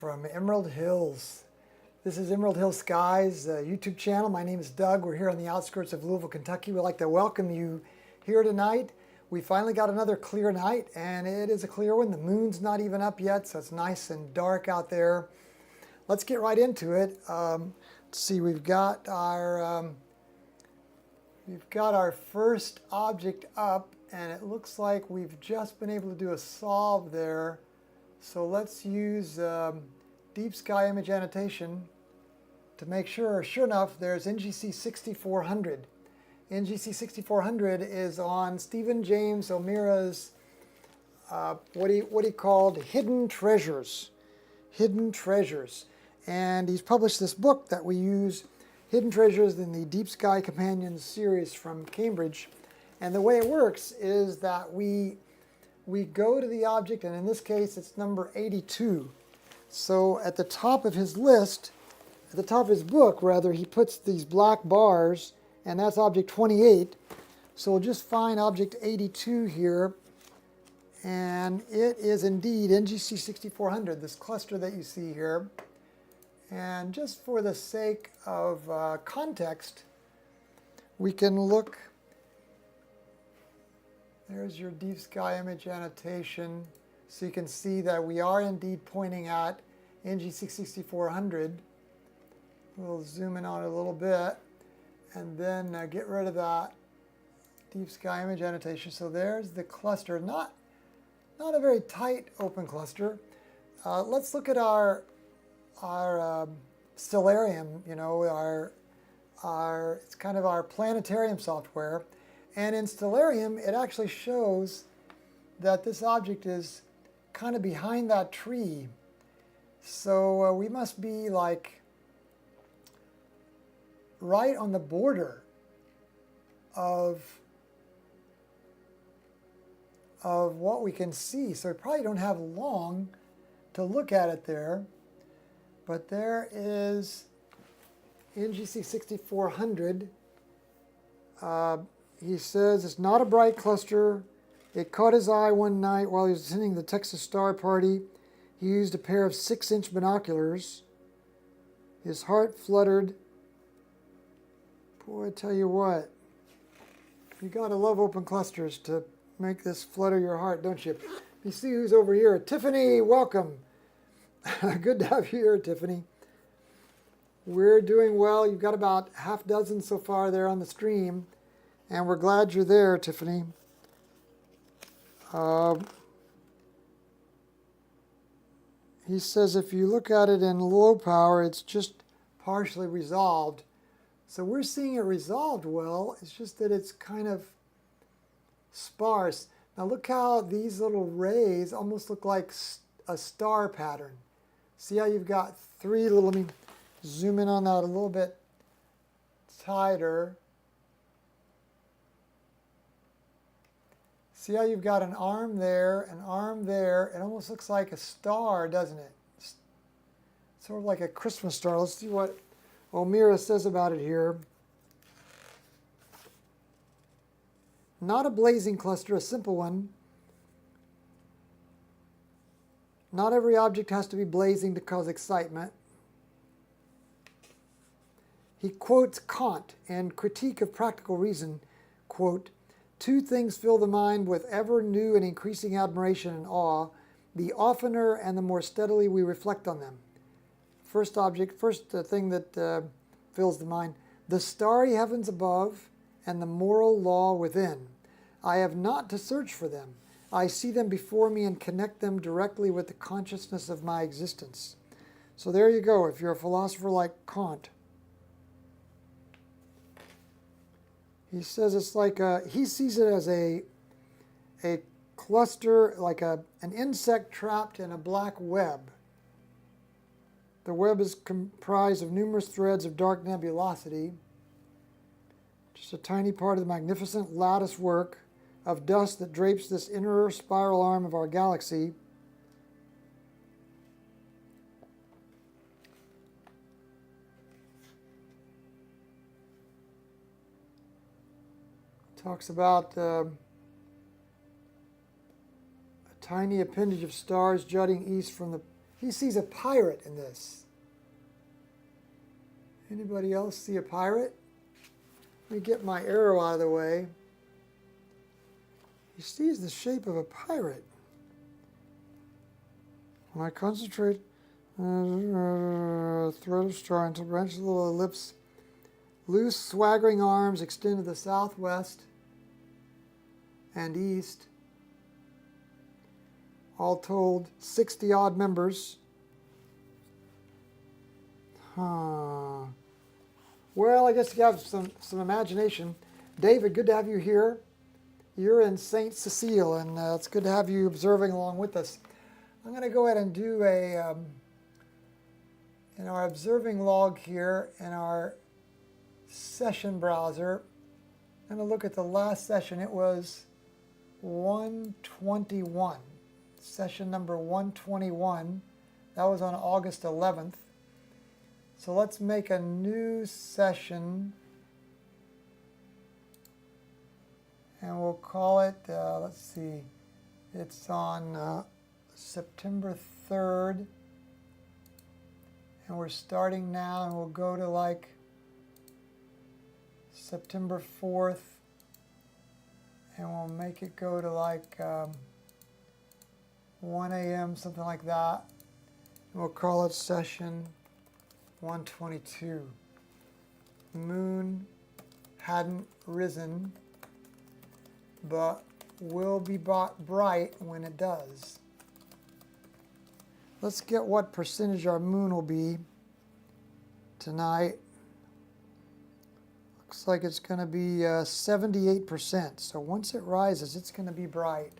From Emerald Hills. This is Emerald Hill Skies YouTube channel. My name is Doug. We're here on the outskirts of Louisville, Kentucky. We'd like to welcome you here tonight. We finally got another clear night, and it is a clear one. The moon's not even up yet, so it's nice and dark out there. Let's get right into it. Let's see, we've got our first object up, and it looks like we've just been able to do a solve there. So let's use deep sky image annotation to make sure. Sure enough, there's NGC 6400. NGC 6400 is on Stephen James O'Meara's what he called Hidden Treasures. Hidden Treasures. And he's published this book that we use, Hidden Treasures in the Deep Sky Companion series from Cambridge. And the way it works is that we go to the object, and in this case it's number 82. So at the top of his list, at the top of his book rather, he puts these black bars, and that's object 28. So we'll just find object 82 here, and it is indeed NGC 6400, this cluster that you see here. And just for the sake of context, we can look. There's your deep sky image annotation. So you can see that we are indeed pointing at NGC 6400. We'll zoom in on it a little bit and then get rid of that deep sky image annotation. So there's the cluster. Not a very tight open cluster. Let's look at our stellarium, you know, it's kind of our planetarium software. And in stellarium, it actually shows that this object is kind of behind that tree. So we must be like right on the border of what we can see. So we probably don't have long to look at it there. But there is NGC 6400. He says it's not a bright cluster. It caught his eye one night while he was attending the Texas Star Party. He used a pair of 6-inch binoculars. His heart fluttered. Boy, I tell you what, you gotta love open clusters to make this flutter your heart, don't you? You see who's over here. Tiffany, welcome. Good to have you here, Tiffany. We're doing well. You've got about half dozen so far there on the stream. And we're glad you're there, Tiffany. He says if you look at it in low power, it's just partially resolved. So we're seeing it resolved well. It's just that it's kind of sparse. Now look how these little rays almost look like a star pattern. See how you've got three little, let me zoom in on that a little bit tighter. See how you've got an arm there, an arm there. It almost looks like a star, doesn't it? Sort of like a Christmas star. Let's see what O'Meara says about it here. Not a blazing cluster, a simple one. Not every object has to be blazing to cause excitement. He quotes Kant in Critique of Practical Reason, quote, "Two things fill the mind with ever new and increasing admiration and awe, the oftener and the more steadily we reflect on them." First thing that fills the mind, the starry heavens above and the moral law within. I have not to search for them. I see them before me and connect them directly with the consciousness of my existence. So there you go, if you're a philosopher like Kant. He says it's like he sees it as a cluster, like an insect trapped in a black web. The web is comprised of numerous threads of dark nebulosity, just a tiny part of the magnificent lattice work of dust that drapes this inner spiral arm of our galaxy. Talks about a tiny appendage of stars jutting east from the He sees a pirate in this. Anybody else see a pirate? Let me get my arrow out of the way. He sees the shape of a pirate. When I concentrate, thread of straw into branch, little ellipse, loose swaggering arms extend to the southwest and east. All told, 60 odd members. Huh. Well, I guess you have some imagination. David, good to have you here. You're in St. Cecile, and it's good to have you observing along with us. I'm going to go ahead and do a, in our observing log here, in our session browser, I'm going to look at the last session. It was 121, session number 121. That was on August 11th. So let's make a new session, and we'll call it, let's see, it's on September 3rd, and we're starting now, and we'll go to like September 4th, and we'll make it go to like 1 a.m., something like that, and we'll call it session 122. Moon hadn't risen, but will be bright when it does. Let's get what percentage our moon will be tonight. Looks like it's going to be 78%. So once it rises, it's going to be bright.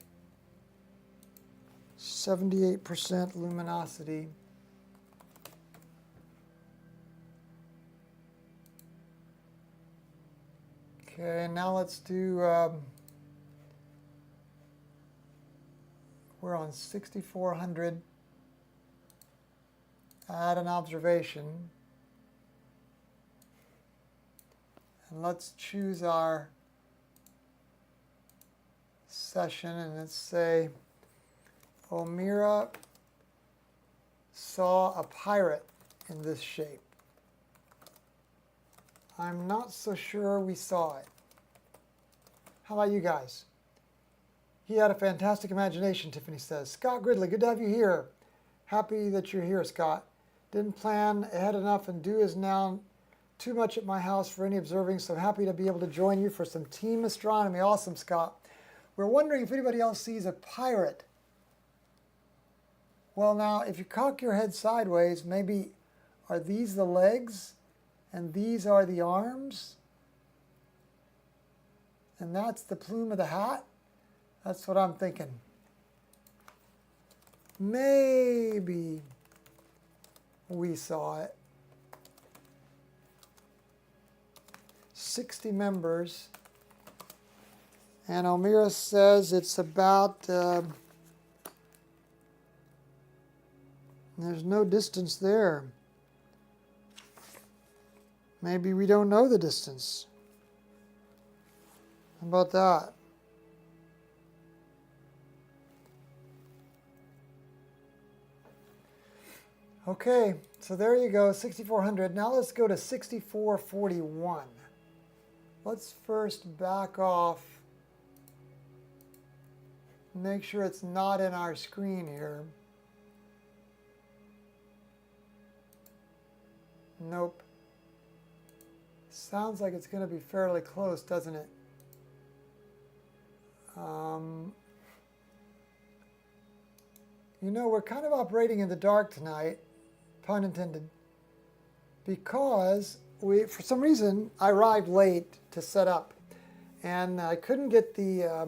78% luminosity. Okay, now let's do, we're on 6400. Add an observation. And let's choose our session, and let's say O'Meara saw a pirate in this shape. I'm not so sure we saw it. How about you guys? He had a fantastic imagination, Tiffany says. Scott Gridley, good to have you here. Happy that you're here, Scott. Didn't plan ahead enough, and dew is now too much at my house for any observing, so happy to be able to join you for some team astronomy. Awesome, Scott. We're wondering if anybody else sees a pirate. Well, now, if you cock your head sideways, maybe are these the legs? And these are the arms, and that's the plume of the hat. That's what I'm thinking. Maybe we saw it. 60 members, and O'Meara says it's about, there's no distance there. Maybe we don't know the distance. How about that? Okay, so there you go, 6400. Now let's go to 6441. Let's first back off. Make sure it's not in our screen here. Nope. Sounds like it's going to be fairly close, doesn't it? You know, we're kind of operating in the dark tonight, pun intended, because for some reason, I arrived late to set up, and I couldn't get the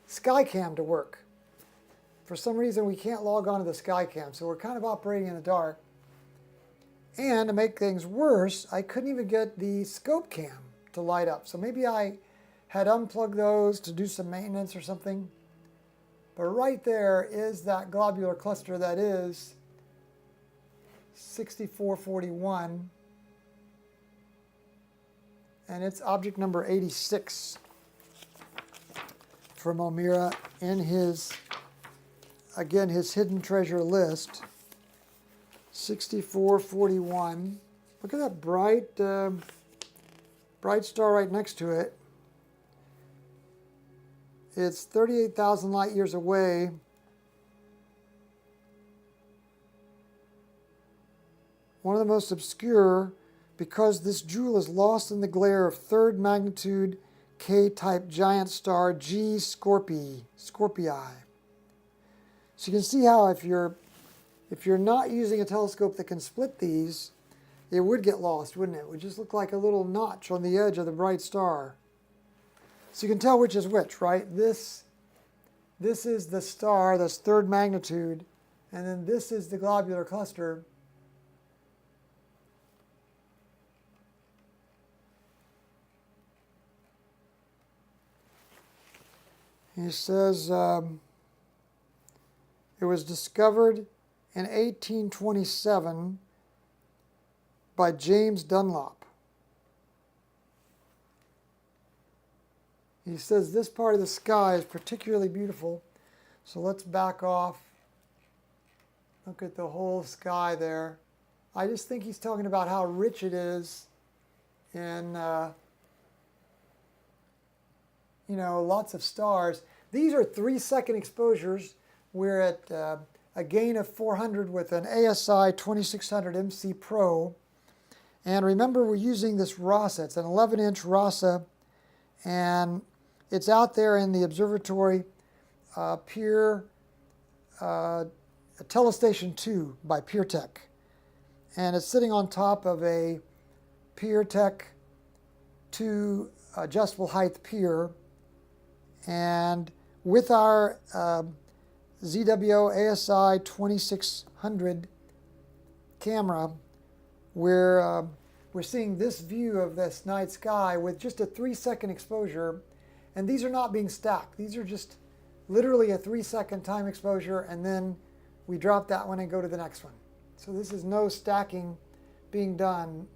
Skycam to work. For some reason, we can't log on to the Skycam, so we're kind of operating in the dark. And to make things worse, I couldn't even get the scope cam to light up. So maybe I had unplugged those to do some maintenance or something. But right there is that globular cluster that is 6441. And it's object number 86 from O'Meara in his, again, his hidden treasure list. 6441. Look at that bright star right next to it. It's 38,000 light years away. One of the most obscure, because this jewel is lost in the glare of third magnitude K-type giant star G Scorpii. So you can see how if you're not using a telescope that can split these, it would get lost, wouldn't it? It would just look like a little notch on the edge of the bright star. So you can tell which is which, right? This is the star that's third magnitude, and then this is the globular cluster. He says it was discovered in 1827 by James Dunlop. He says this part of the sky is particularly beautiful. So let's back off. Look at the whole sky there. I just think he's talking about how rich it is in, lots of stars. These are 3-second exposures. We're at a gain of 400 with an ASI2600MC Pro. And remember, we're using this RASA. It's an 11-inch RASA, and it's out there in the Observatory Pier-Tech Tele-Station 2 by Pier-Tech. And it's sitting on top of a Pier-Tech Adjustable-Height pier. And with our ZWO ASI2600 camera, we're seeing this view of this night sky with just a 3-second exposure. And these are not being stacked. These are just literally a 3-second time exposure, and then we drop that one and go to the next one. So this is no stacking being done.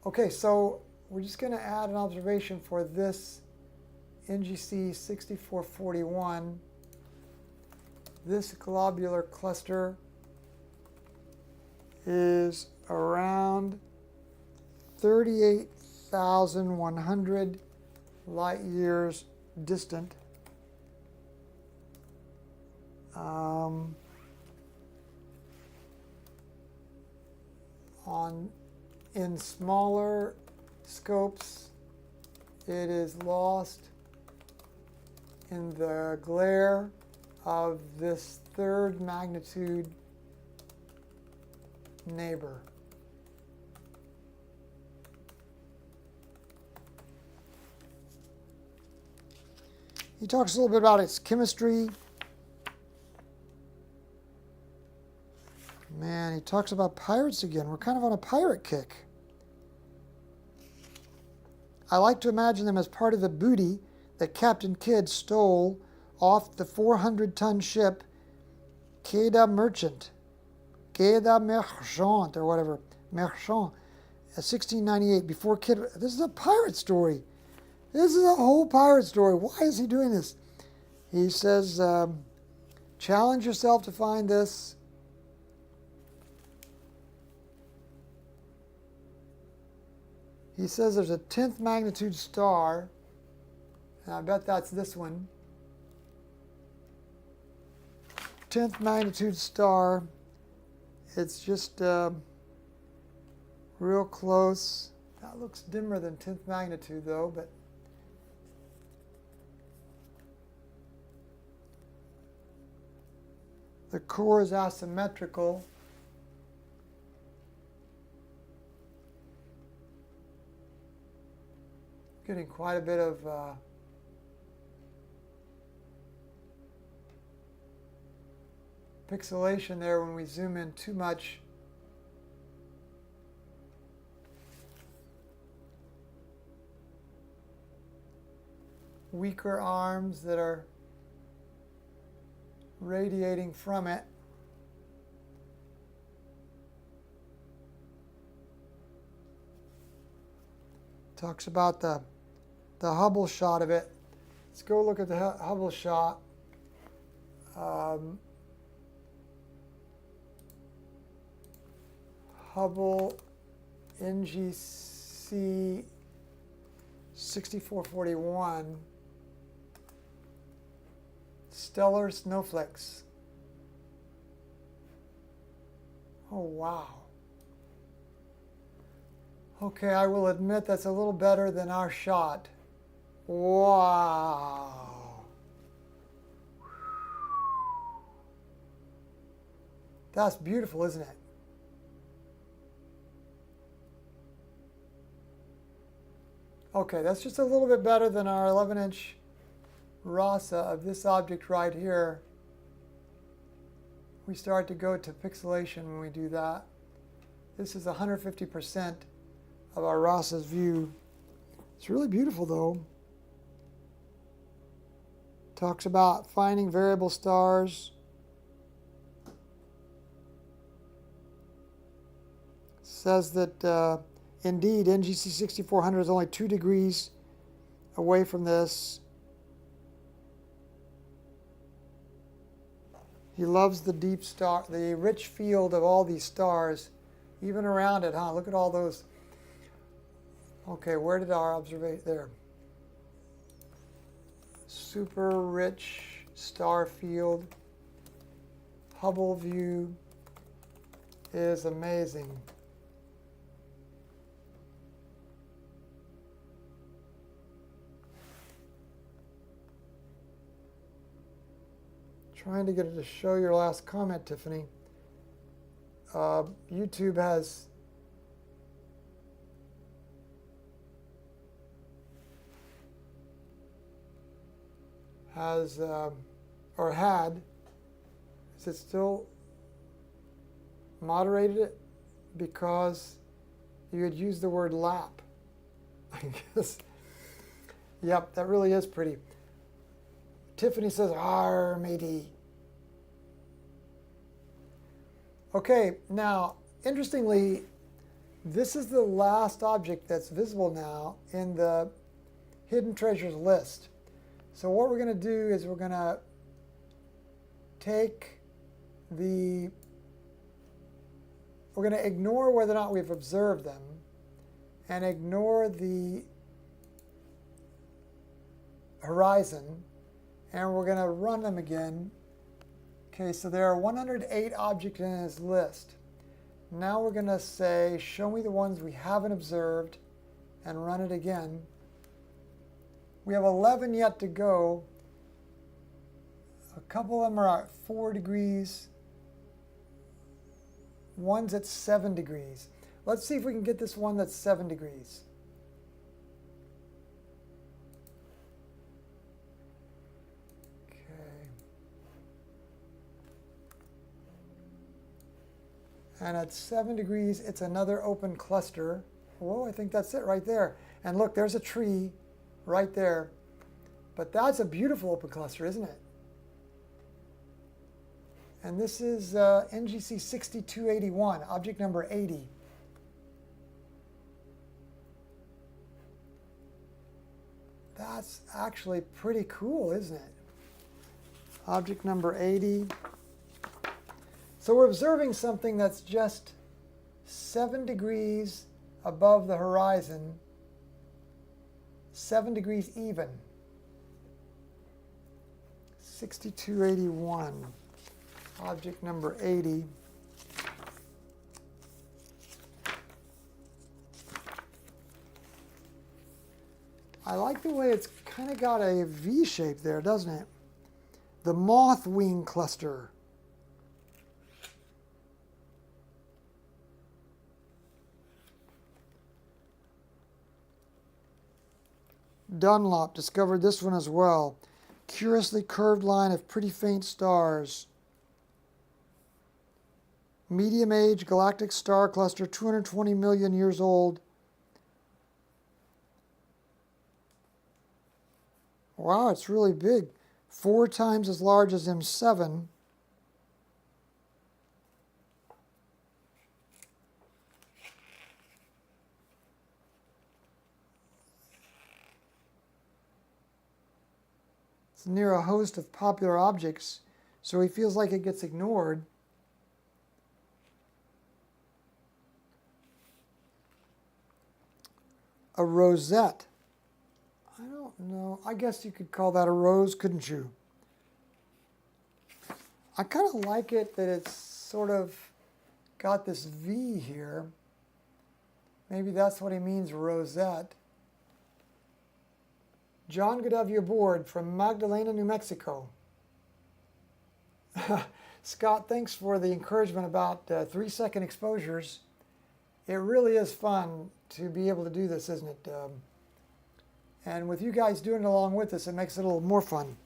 Okay, so we're just going to add an observation for this NGC 6441. This globular cluster is around 38,100 light years distant. In smaller scopes, it is lost in the glare of this third magnitude neighbor. He talks a little bit about its chemistry. Man, he talks about pirates again. We're kind of on a pirate kick. I like to imagine them as part of the booty that Captain Kidd stole off the 400-ton ship Quai de Merchant, or whatever, Merchant, 1698, before Kidd. This is a pirate story. This is a whole pirate story. Why is he doing this? He says, challenge yourself to find this. He says there's a 10th magnitude star, and I bet that's this one. 10th magnitude star. It's just real close. That looks dimmer than 10th magnitude though, but the core is asymmetrical. Getting quite a bit of pixelation there when we zoom in too much. Weaker arms that are radiating from it. Talks about the Hubble shot of it. Let's go look at the Hubble shot. Hubble NGC 6441 stellar snowflakes. Oh, wow. Okay, I will admit that's a little better than our shot. Wow. That's beautiful, isn't it? Okay, that's just a little bit better than our 11-inch RASA of this object right here. We start to go to pixelation when we do that. This is 150% of our RASA's view. It's really beautiful though. Talks about finding variable stars. Says that indeed NGC 6400 is only 2 degrees away from this. He loves the deep star, the rich field of all these stars, even around it, huh? Look at all those. Okay, where did our observation, there. Super rich star field. Hubble view is amazing. Trying to get it to show your last comment, Tiffany. YouTube has or had, is it still moderated it because you had used the word lap? I guess. Yep, that really is pretty. Tiffany says, "Arr, matey." Okay, now, interestingly, this is the last object that's visible now in the hidden treasures list. So what we're going to do is we're going to we're going to ignore whether or not we've observed them and ignore the horizon, and we're going to run them again. Okay, so there are 108 objects in his list. Now we're going to say, show me the ones we haven't observed, and run it again. We have 11 yet to go. A couple of them are at 4 degrees. One's at 7 degrees. Let's see if we can get this one that's 7 degrees. And at 7 degrees, it's another open cluster. Whoa, I think that's it right there. And look, there's a tree right there. But that's a beautiful open cluster, isn't it? And this is NGC 6281, object number 80. That's actually pretty cool, isn't it? Object number 80. So we're observing something that's just 7 degrees above the horizon, 7 degrees even. 6281, object number 80. I like the way it's kind of got a V shape there, doesn't it? The moth wing cluster. Dunlop discovered this one as well. Curiously curved line of pretty faint stars. Medium age galactic star cluster, 220 million years old. Wow, it's really big. 4 times as large as M7. It's near a host of popular objects So he feels like it gets ignored. A rosette. I don't know. I guess you could call that a rose, couldn't you? I kind of like it that it's sort of got this V here. Maybe that's what he means, rosette. John, good to have you aboard from Magdalena, New Mexico. Scott, thanks for the encouragement about 3-second exposures. It really is fun to be able to do this, isn't it? And with you guys doing it along with us, it makes it a little more fun.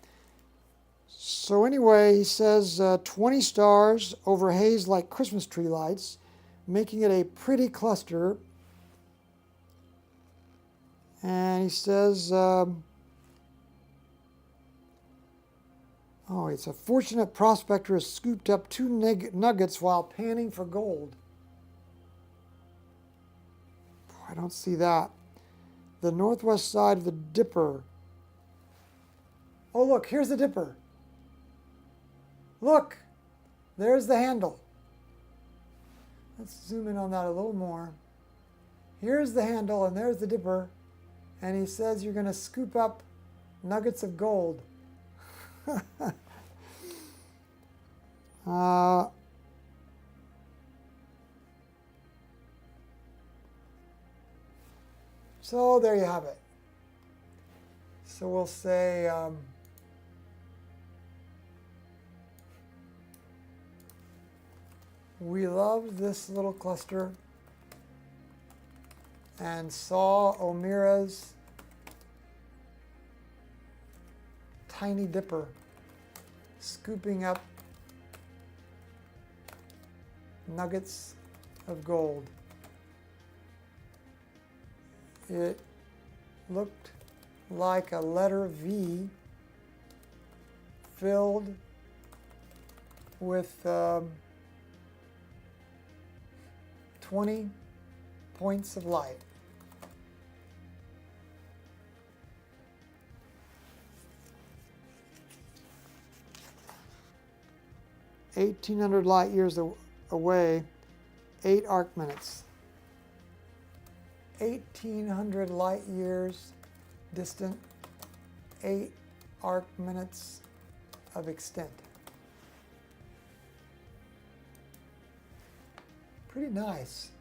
So anyway, he says 20 stars over haze like Christmas tree lights, making it a pretty cluster. And he says, oh, it's a fortunate prospector has scooped up 2 nuggets while panning for gold. I don't see that. The northwest side of the Dipper. Oh, look, here's the Dipper. Look, there's the handle. Let's zoom in on that a little more. Here's the handle, and there's the Dipper. And he says you're going to scoop up nuggets of gold. So there you have it. So we'll say we loved this little cluster and saw O'Meara's tiny Dipper scooping up nuggets of gold. It looked like a letter V filled with 20 points of light. (1800 light years away, 8 arc minutes. 1,800 light years distant, 8 arc minutes of extent. Pretty nice.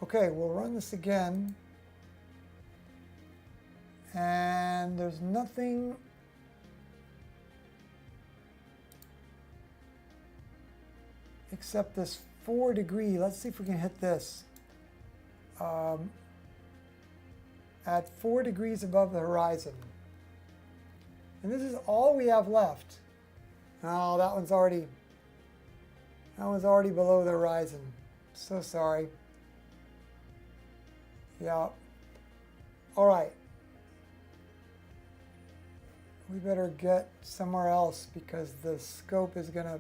Okay, we'll run this again. And there's nothing except this 4 degree. Let's see if we can hit this. At 4 degrees above the horizon. And this is all we have left. Oh, that one's already below the horizon. So sorry. Yeah. All right. We better get somewhere else because the scope is going to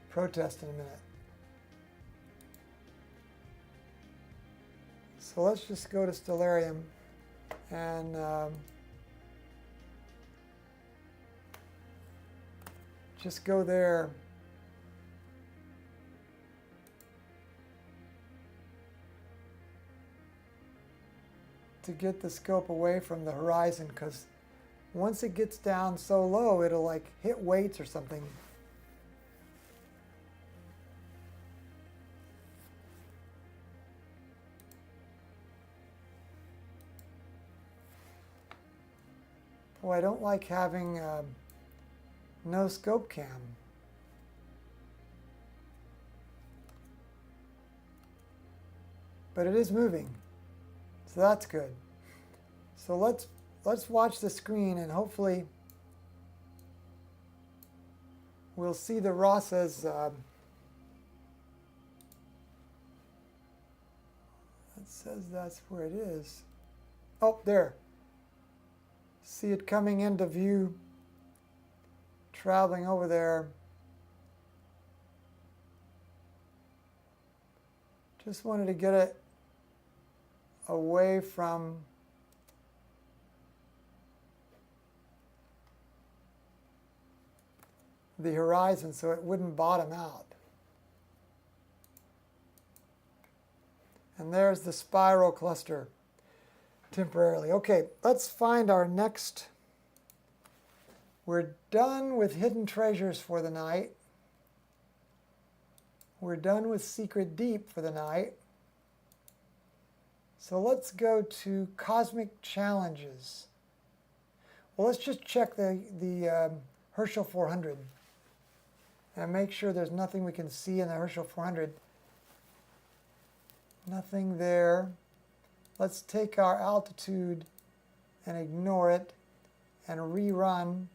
protest in a minute. So let's just go to Stellarium and just go there. To get the scope away from the horizon, because once it gets down so low, it'll like hit weights or something. Boy, I don't like having no scope cam. But it is moving, so that's good. So let's watch the screen and hopefully we'll see the RASA's that says that's where it is. Oh, there. See it coming into view, traveling over there. Just wanted to get it away from the horizon so it wouldn't bottom out. And there's the spiral cluster temporarily. Okay, let's find our next. We're done with hidden treasures for the night. We're done with secret deep for the night. So let's go to cosmic challenges. Well, let's just check the Herschel 400 and make sure there's nothing we can see in the Herschel 400. Nothing there. Let's take our altitude and ignore it and rerun.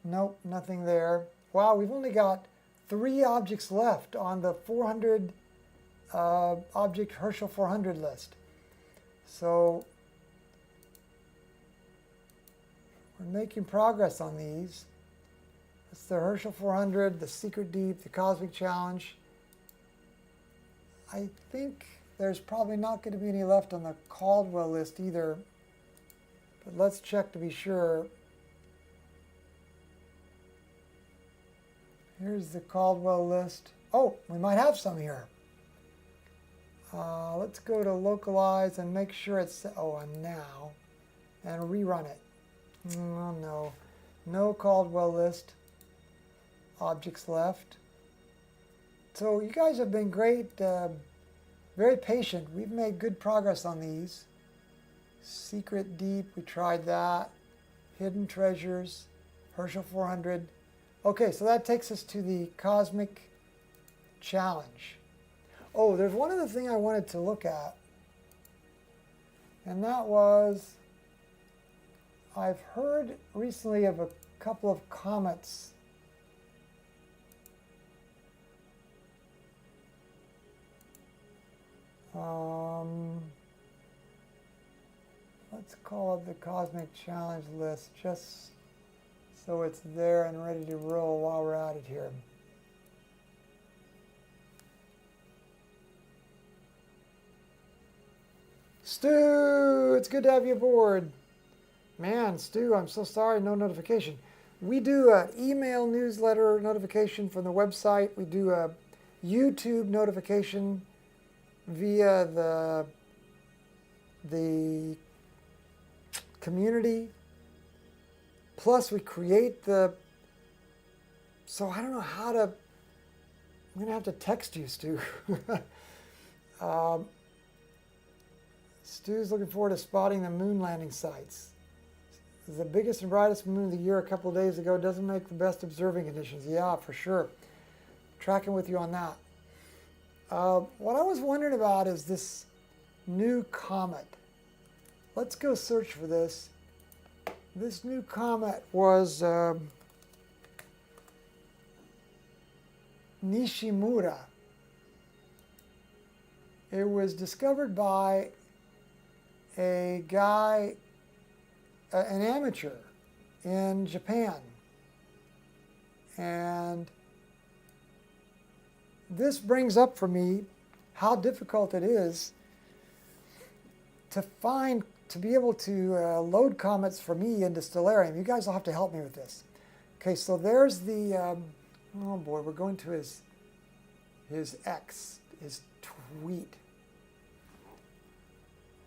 Nope, nothing there. Wow, we've only got 3 objects left on the 400 object Herschel 400 list. So we're making progress on these. It's the Herschel 400, the Secret Deep, the Cosmic Challenge. I think there's probably not going to be any left on the Caldwell list either, but let's check to be sure. Here's the Caldwell list. Oh, we might have some here. Let's go to localize and make sure it's, oh, and now, and rerun it. Oh, no. No Caldwell list objects left. So you guys have been great, very patient. We've made good progress on these. Secret Deep, we tried that. Hidden Treasures, Herschel 400. Okay, so that takes us to the Cosmic Challenge. Oh, there's one other thing I wanted to look at, and that was, I've heard recently of a couple of comets let's call it the Cosmic Challenge list just so it's there and ready to roll while we're at it here. Stu, it's good to have you aboard. Man, Stu, I'm so sorry, no notification. We do an email newsletter notification from the website. We do a YouTube notification via the community. Plus, we create the, so I don't know how to, I'm going to have to text you, Stu. Stu's looking forward to spotting the moon landing sites. The biggest and brightest moon of the year a couple of days ago doesn't make the best observing conditions. Yeah, for sure. Tracking with you on that. What I was wondering about is this new comet. Let's go search for this. This new comet was Nishimura. It was discovered by a guy, an amateur in Japan. And this brings up for me how difficult it is to find, to be able to load comets for me into Stellarium. You guys will have to help me with this. Okay, so there's the, oh boy, we're going to his tweet.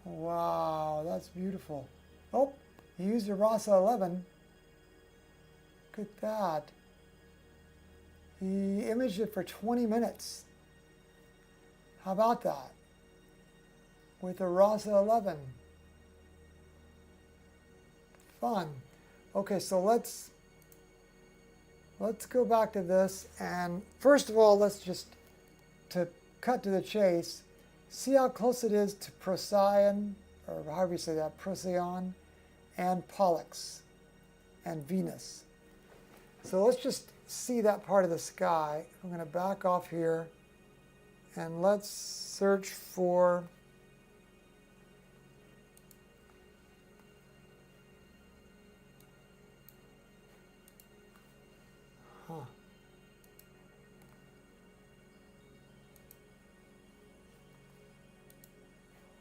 Wow, that's beautiful. Oh, he used a RASA 11. Look at that. He imaged it for 20 minutes. How about that? With a RASA 11. Fun. Okay, so let's go back to this, and first of all, let's just, to cut to the chase, see how close it is to Procyon, or however you say that, Procyon, and Pollux, and Venus. So let's just see that part of the sky. I'm going to back off here, and let's search for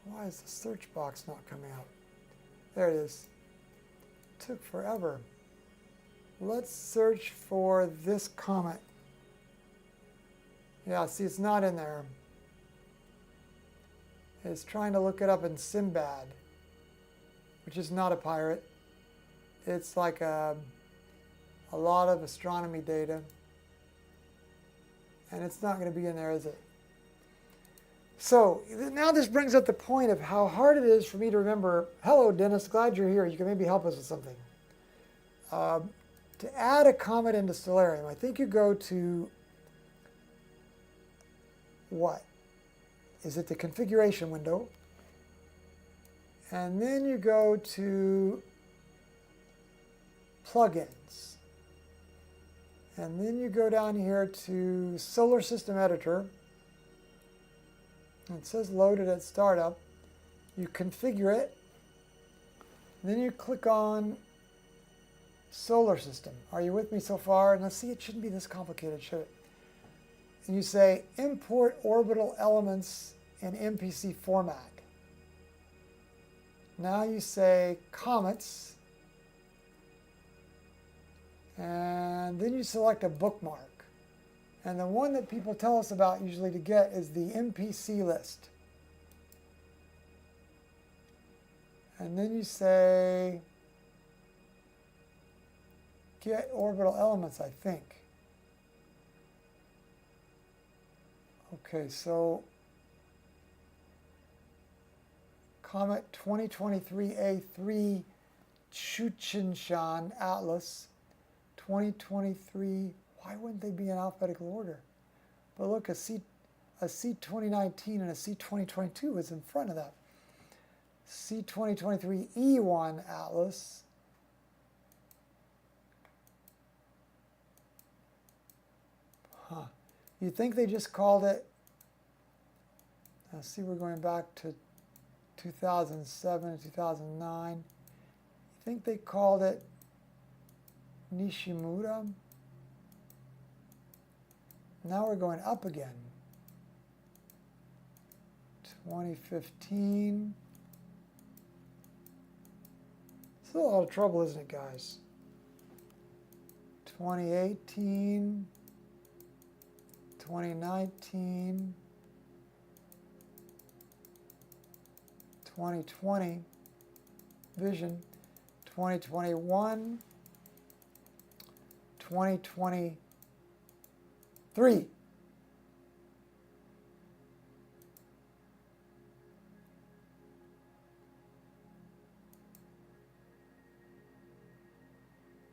Why is the search box not coming out? There it is. Took forever. Let's search for this comet. Yeah, see, it's not in there. It's trying to look it up in Sinbad, which is not a pirate. It's like a lot of astronomy data. And it's not going to be in there, is it? So now this brings up the point of how hard it is for me to remember. Hello, Dennis. Glad you're here. You can maybe help us with something. To add a comet into Stellarium, I think you go to what? Is it the configuration window? And then you go to plugins. And then you go down here to Solar System Editor. It says loaded at startup. You configure it. Then you click on Solar System. Are you with me so far? And let's see, it shouldn't be this complicated, should it? And you say import orbital elements in MPC format. Now you say comets. And then you select a bookmark. And the one that people tell us about usually to get is the MPC list. And then you say get orbital elements, I think. Okay, so Comet 2023A3 Chuchinshan Atlas 2023. Why wouldn't they be in alphabetical order? But look, a C2019 and a C2022 is in front of that. C2023E1 Atlas. Huh. You'd think they just called it, let's see, we're going back to 2007 and 2009. You think they called it Nishimura? Now we're going up again. 2015. It's a lot of trouble, isn't it, guys? 2018. 2019. 2020. Vision. 2021. 2023.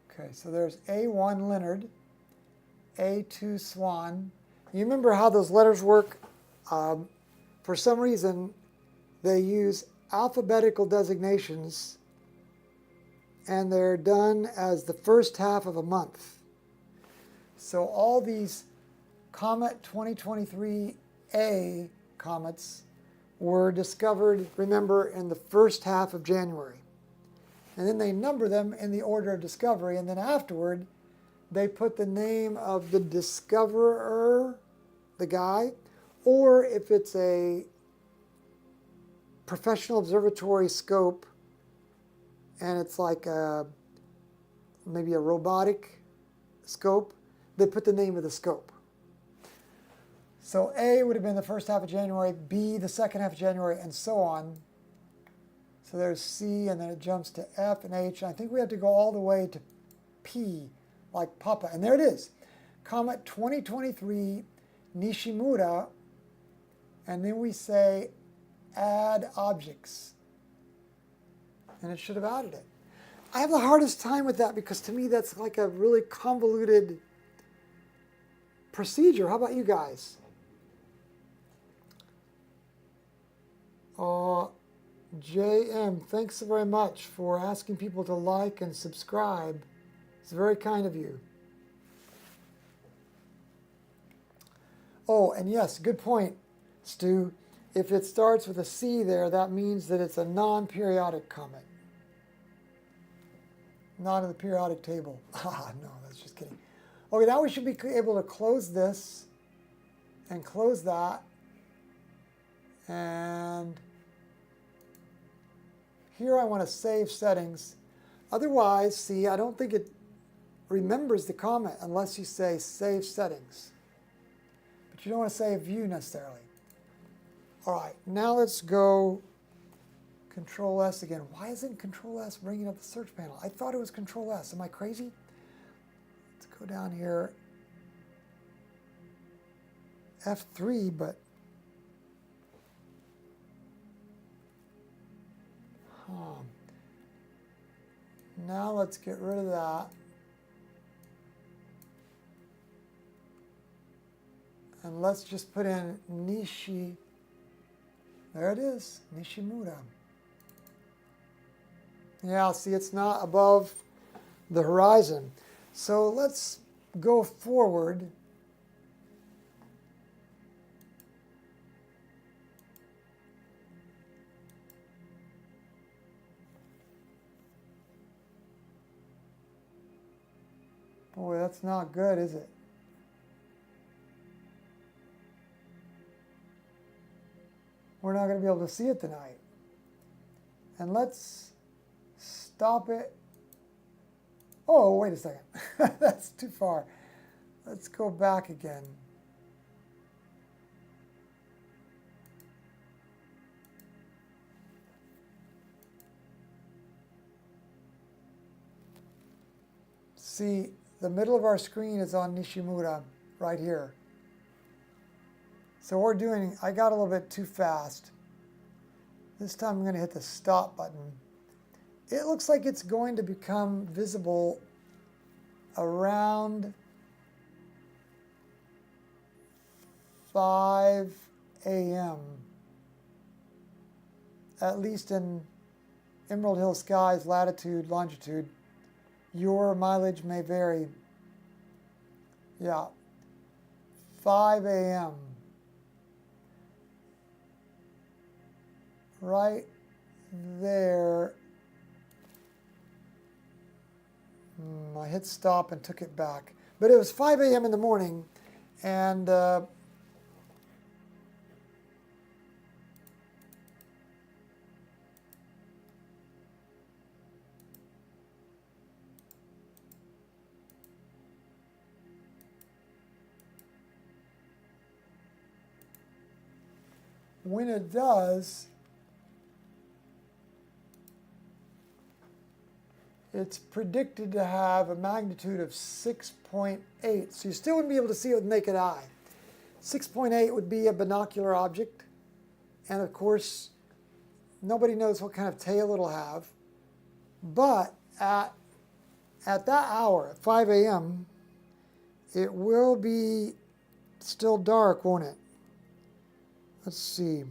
Okay, so there's A1 Leonard, A2 Swan. You remember how those letters work? For some reason, they use alphabetical designations, and they're done as the first half of a month. So all these Comet 2023A comets were discovered, remember, in the first half of January. And then they number them in the order of discovery, and then afterward, they put the name of the discoverer, the guy, or if it's a professional observatory scope, and it's like maybe a robotic scope, they put the name of the scope. So A would have been the first half of January, B the second half of January, and so on. So there's C, and then it jumps to F and H. And I think we have to go all the way to P, like Papa. And there it is, Comet 2023 Nishimura. And then we say add objects. And it should have added it. I have the hardest time with that because to me that's like a really convoluted procedure. How about you guys? JM, thanks so very much for asking people to like and subscribe. It's very kind of you. Oh, and yes, good point, Stu. If it starts with a C there, that means that it's a non-periodic comet. Not in the periodic table. Ah, no, that's just kidding. Okay, now we should be able to close this and close that. And here I want to save settings. Otherwise, see, I don't think it remembers the comet unless you say save settings. But you don't want to save view necessarily. All right, now let's go Control S again. Why isn't Control S bringing up the search panel? I thought it was Control S. Am I crazy? Let's go down here. F3, but now let's get rid of that. And let's just put in Nishi. There it is, Nishimura. Yeah, see, it's not above the horizon. So let's go forward. Boy, that's not good, is it? We're not going to be able to see it tonight. And let's stop it. Oh, wait a second. That's too far. Let's go back again. See, the middle of our screen is on Nishimura right here. So we're doing, I got a little bit too fast. This time I'm going to hit the stop button. It looks like it's going to become visible around 5 a.m. At least in Emerald Hill skies, latitude, longitude. Your mileage may vary. Yeah, 5 a.m. Right there. I hit stop and took it back. But it was 5 a.m. in the morning, and when it does, it's predicted to have a magnitude of 6.8. So you still wouldn't be able to see it with naked eye. 6.8 would be a binocular object. And of course, nobody knows what kind of tail it'll have. But at that hour, at 5 a.m., it will be still dark, won't it? Let's see.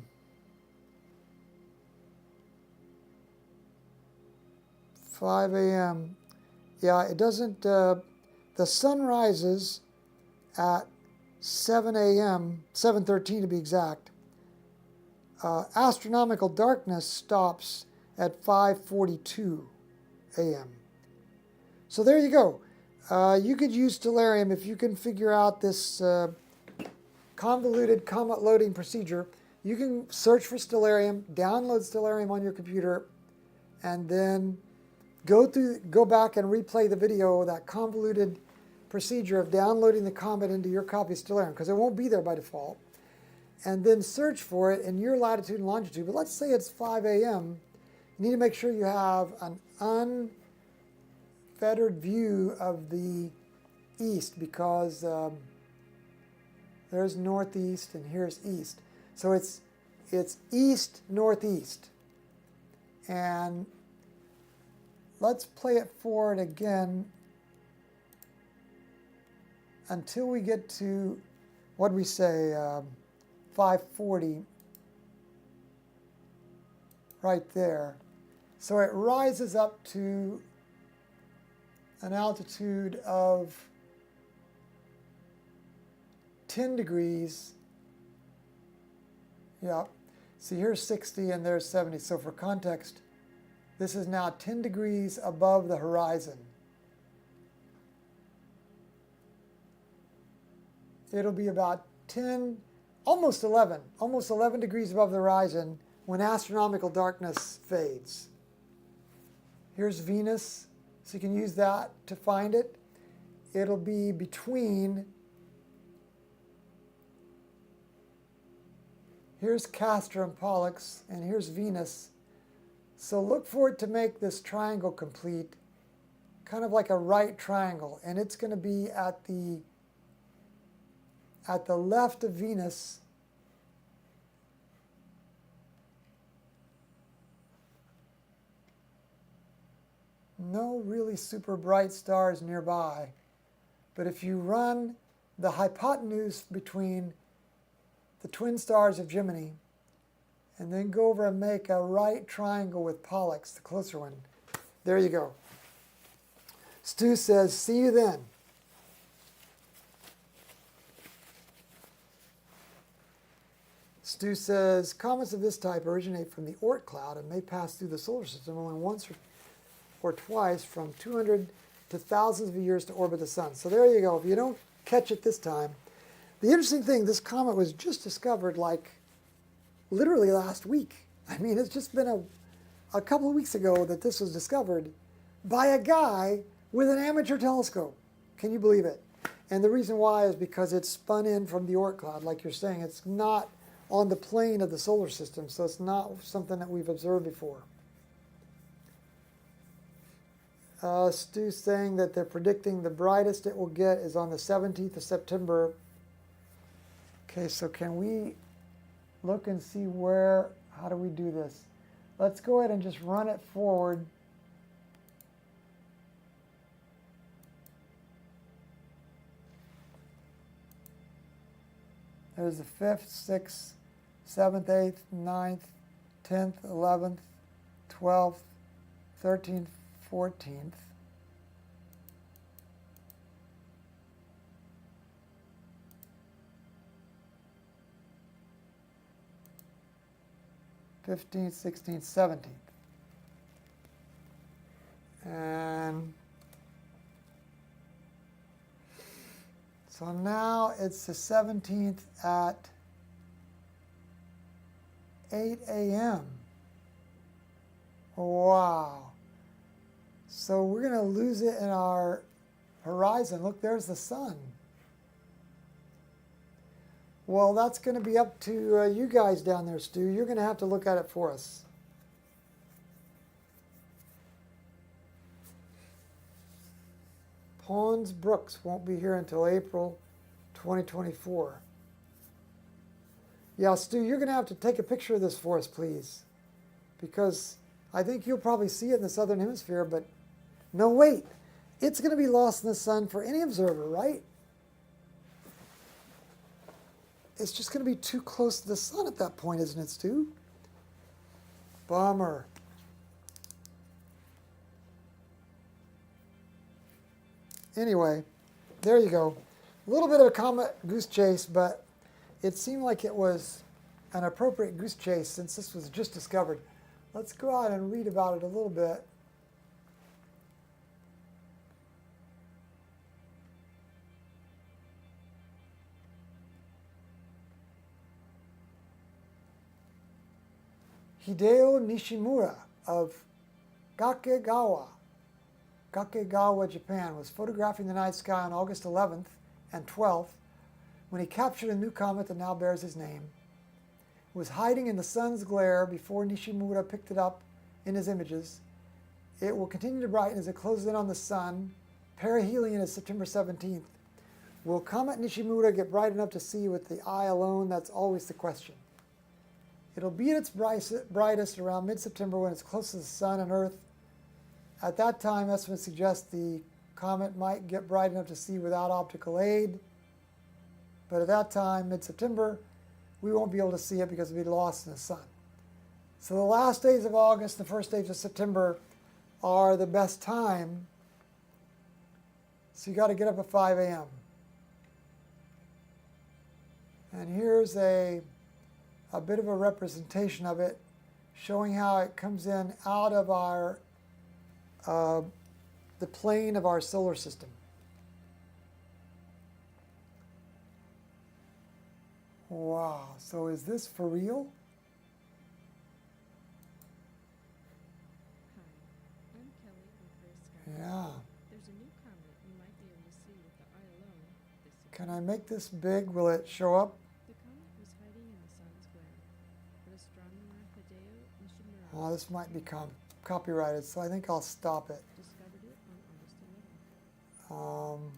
$5 a.m. Yeah, it doesn't, the sun rises at 7 a.m., 7:13 to be exact. Astronomical darkness stops at 5:42 a.m. So there you go. You could use Stellarium if you can figure out this convoluted comet loading procedure. You can search for Stellarium, download Stellarium on your computer, and then go back and replay the video, that convoluted procedure of downloading the comet into your copy of Stellarium, because it won't be there by default, and then search for it in your latitude and longitude. But let's say it's 5 a.m. You need to make sure you have an unfettered view of the east, because there's northeast and here's east. So it's east-northeast. And let's play it forward again until we get to, what do we say, 540, right there. So it rises up to an altitude of 10 degrees. Yeah, see here's 60 and there's 70. So for context, this is now 10 degrees above the horizon. It'll be about 10, almost 11 degrees above the horizon when astronomical darkness fades. Here's Venus, so you can use that to find it. it'll be between, here's Castor and Pollux, and here's Venus. So look for it to make this triangle complete, kind of like a right triangle, and it's going to be at the left of Venus. No really super bright stars nearby, but if you run the hypotenuse between the twin stars of Gemini and then go over and make a right triangle with Pollux, the closer one, there you go. Stu says, see you then. Stu says, comets of this type originate from the Oort cloud and may pass through the solar system only once or twice from 200 to thousands of years to orbit the sun. So there you go. If you don't catch it this time. The interesting thing, this comet was just discovered like literally last week. I mean, it's just been a couple of weeks ago that this was discovered by a guy with an amateur telescope. Can you believe it? And the reason why is because it's spun in from the Oort cloud. Like you're saying, it's not on the plane of the solar system, so it's not something that we've observed before. Stu's saying that they're predicting the brightest it will get is on the 17th of September. Okay, so can we look and see where, how do we do this? Let's go ahead and just run it forward. There's the 5th, 6th, 7th, 8th, 9th, 10th, 11th, 12th, 13th, 14th. '15th, 16th, 17th. And so now it's the 17th at 8 a.m. Wow. So we're going to lose it in our horizon. Look, there's the sun. Well, that's going to be up to you guys down there, Stu. You're going to have to look at it for us. Pons Brooks won't be here until April 2024. Yeah, Stu, you're going to have to take a picture of this for us, please. Because I think you'll probably see it in the southern hemisphere, but no, wait. It's going to be lost in the sun for any observer, right? It's just going to be too close to the sun at that point, isn't it, Stu? Bummer. Anyway, there you go. A little bit of a comet goose chase, but it seemed like it was an appropriate goose chase since this was just discovered. Let's go out and read about it a little bit. Hideo Nishimura of Gakegawa, Japan, was photographing the night sky on August 11th and 12th when he captured a new comet that now bears his name. It was hiding in the sun's glare before Nishimura picked it up in his images. It will continue to brighten as it closes in on the sun. Perihelion is September 17th. Will Comet Nishimura get bright enough to see with the eye alone? That's always the question. It'll be at its brightest around mid-September when it's close to the sun and Earth. At that time, estimates suggest the comet might get bright enough to see without optical aid. But at that time, mid-September, we won't be able to see it because it'll be lost in the sun. So the last days of August, the first days of September are the best time. So you got to get up at 5 a.m. And here's a bit of a representation of it, showing how it comes in out of our the plane of our solar system. Wow, so is this for real? Hi, I'm Kelly with RASA. Yeah. There's a new comet you might be able to see if Can I make this big? Will it show up? The comet was hiding in the sun's glare, but astronomer ZWO ASI2600MC Oh, this might become copyrighted, so I think I'll stop it. discovered it on August 11th.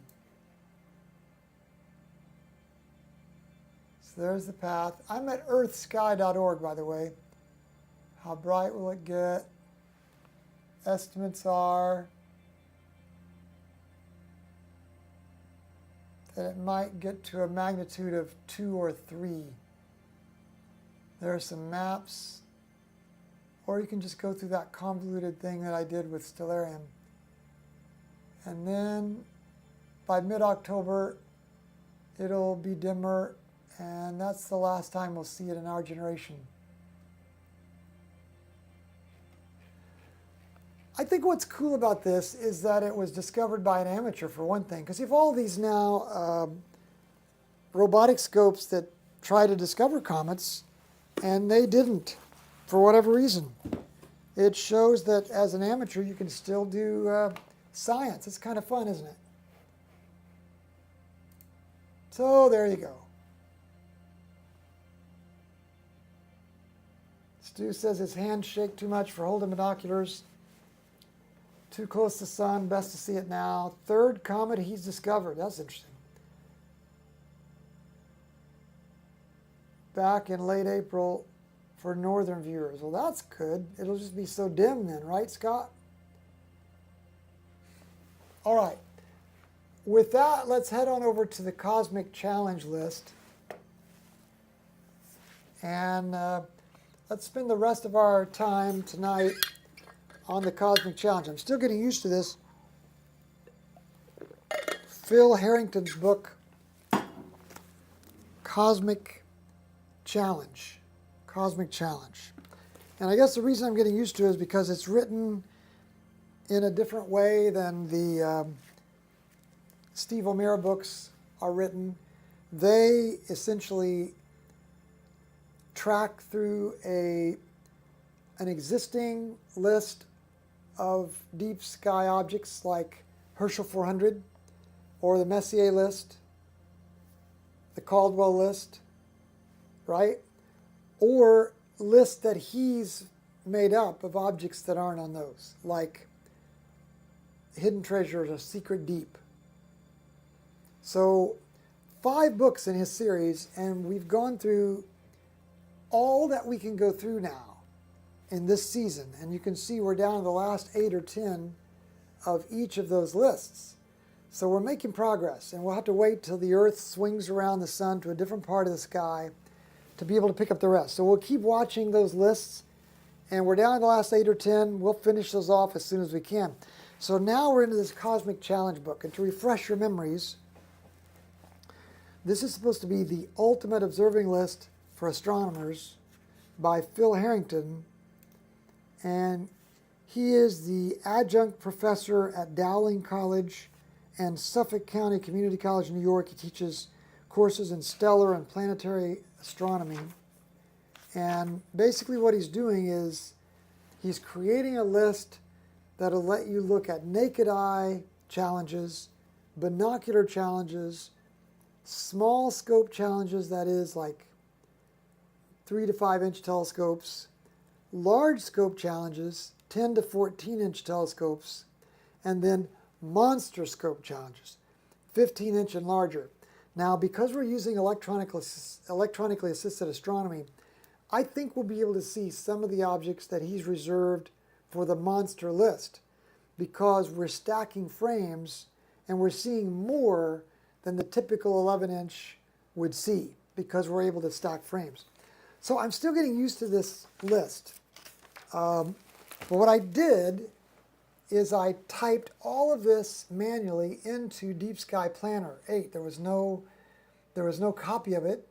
So there's the path. I'm at earthsky.org, by the way. How bright will it get? Estimates are that it might get to a magnitude of 2 or 3. There are some maps, or you can just go through that convoluted thing that I did with Stellarium. And then by mid-October, it'll be dimmer, and that's the last time we'll see it in our generation. I think what's cool about this is that it was discovered by an amateur, for one thing, because you have all these now robotic scopes that try to discover comets, and they didn't, for whatever reason. It shows that as an amateur, you can still do science. It's kind of fun, isn't it? So there you go. Stu says his hands shake too much for holding binoculars. Too close to the sun, best to see it now. Third comet he's discovered. That's interesting. Back in late April for northern viewers. Well, that's good. It'll just be so dim then, right, Scott? All right. With that, let's head on over to the Cosmic Challenge list. And let's spend the rest of our time tonight on the Cosmic Challenge. I'm still getting used to this. Phil Harrington's book, Cosmic Challenge. Cosmic Challenge. And I guess the reason I'm getting used to it is because it's written in a different way than the Steve O'Meara books are written. They essentially track through an existing list of deep sky objects like Herschel 400 or the Messier list, the Caldwell list, right? Or lists that he's made up of objects that aren't on those, like Hidden Treasures or Secret Deep. So 5 books in his series, and we've gone through all that we can go through now in this season, and you can see we're down to the last 8 or 10 of each of those lists. So we're making progress, and we'll have to wait till the Earth swings around the sun to a different part of the sky to be able to pick up the rest. So we'll keep watching those lists, and we're down to the last 8 or 10. We'll finish those off as soon as we can. So now we're into this Cosmic Challenge book, and to refresh your memories, this is supposed to be the ultimate observing list for astronomers by Phil Harrington. And he is the adjunct professor at Dowling College and Suffolk County Community College in New York. He teaches courses in stellar and planetary astronomy. And basically what he's doing is he's creating a list that'll let you look at naked eye challenges, binocular challenges, small scope challenges, that is like 3 to 5 inch telescopes, large scope challenges, 10 to 14 inch telescopes, and then monster scope challenges, 15 inch and larger. Now, because we're using electronically assisted astronomy, I think we'll be able to see some of the objects that he's reserved for the monster list, because we're stacking frames and we're seeing more than the typical 11 inch would see because we're able to stack frames. So I'm still getting used to this list. But what I did is I typed all of this manually into Deep Sky Planner 8. There was no copy of it.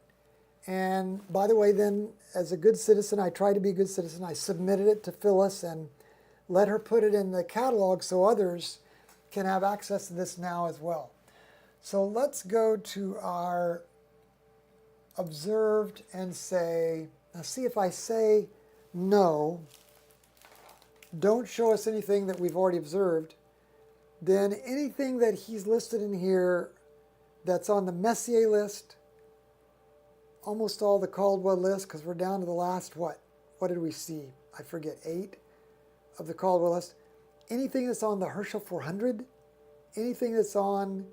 And by the way, then, as a good citizen, I tried to be a good citizen. I submitted it to Phyllis and let her put it in the catalog so others can have access to this now as well. So let's go to our observed and say, now see if I say no, don't show us anything that we've already observed, then anything that he's listed in here that's on the Messier list, almost all the Caldwell list, because we're down to the last, what did we see? I forget, 8 of the Caldwell list. Anything that's on the Herschel 400, anything that's on,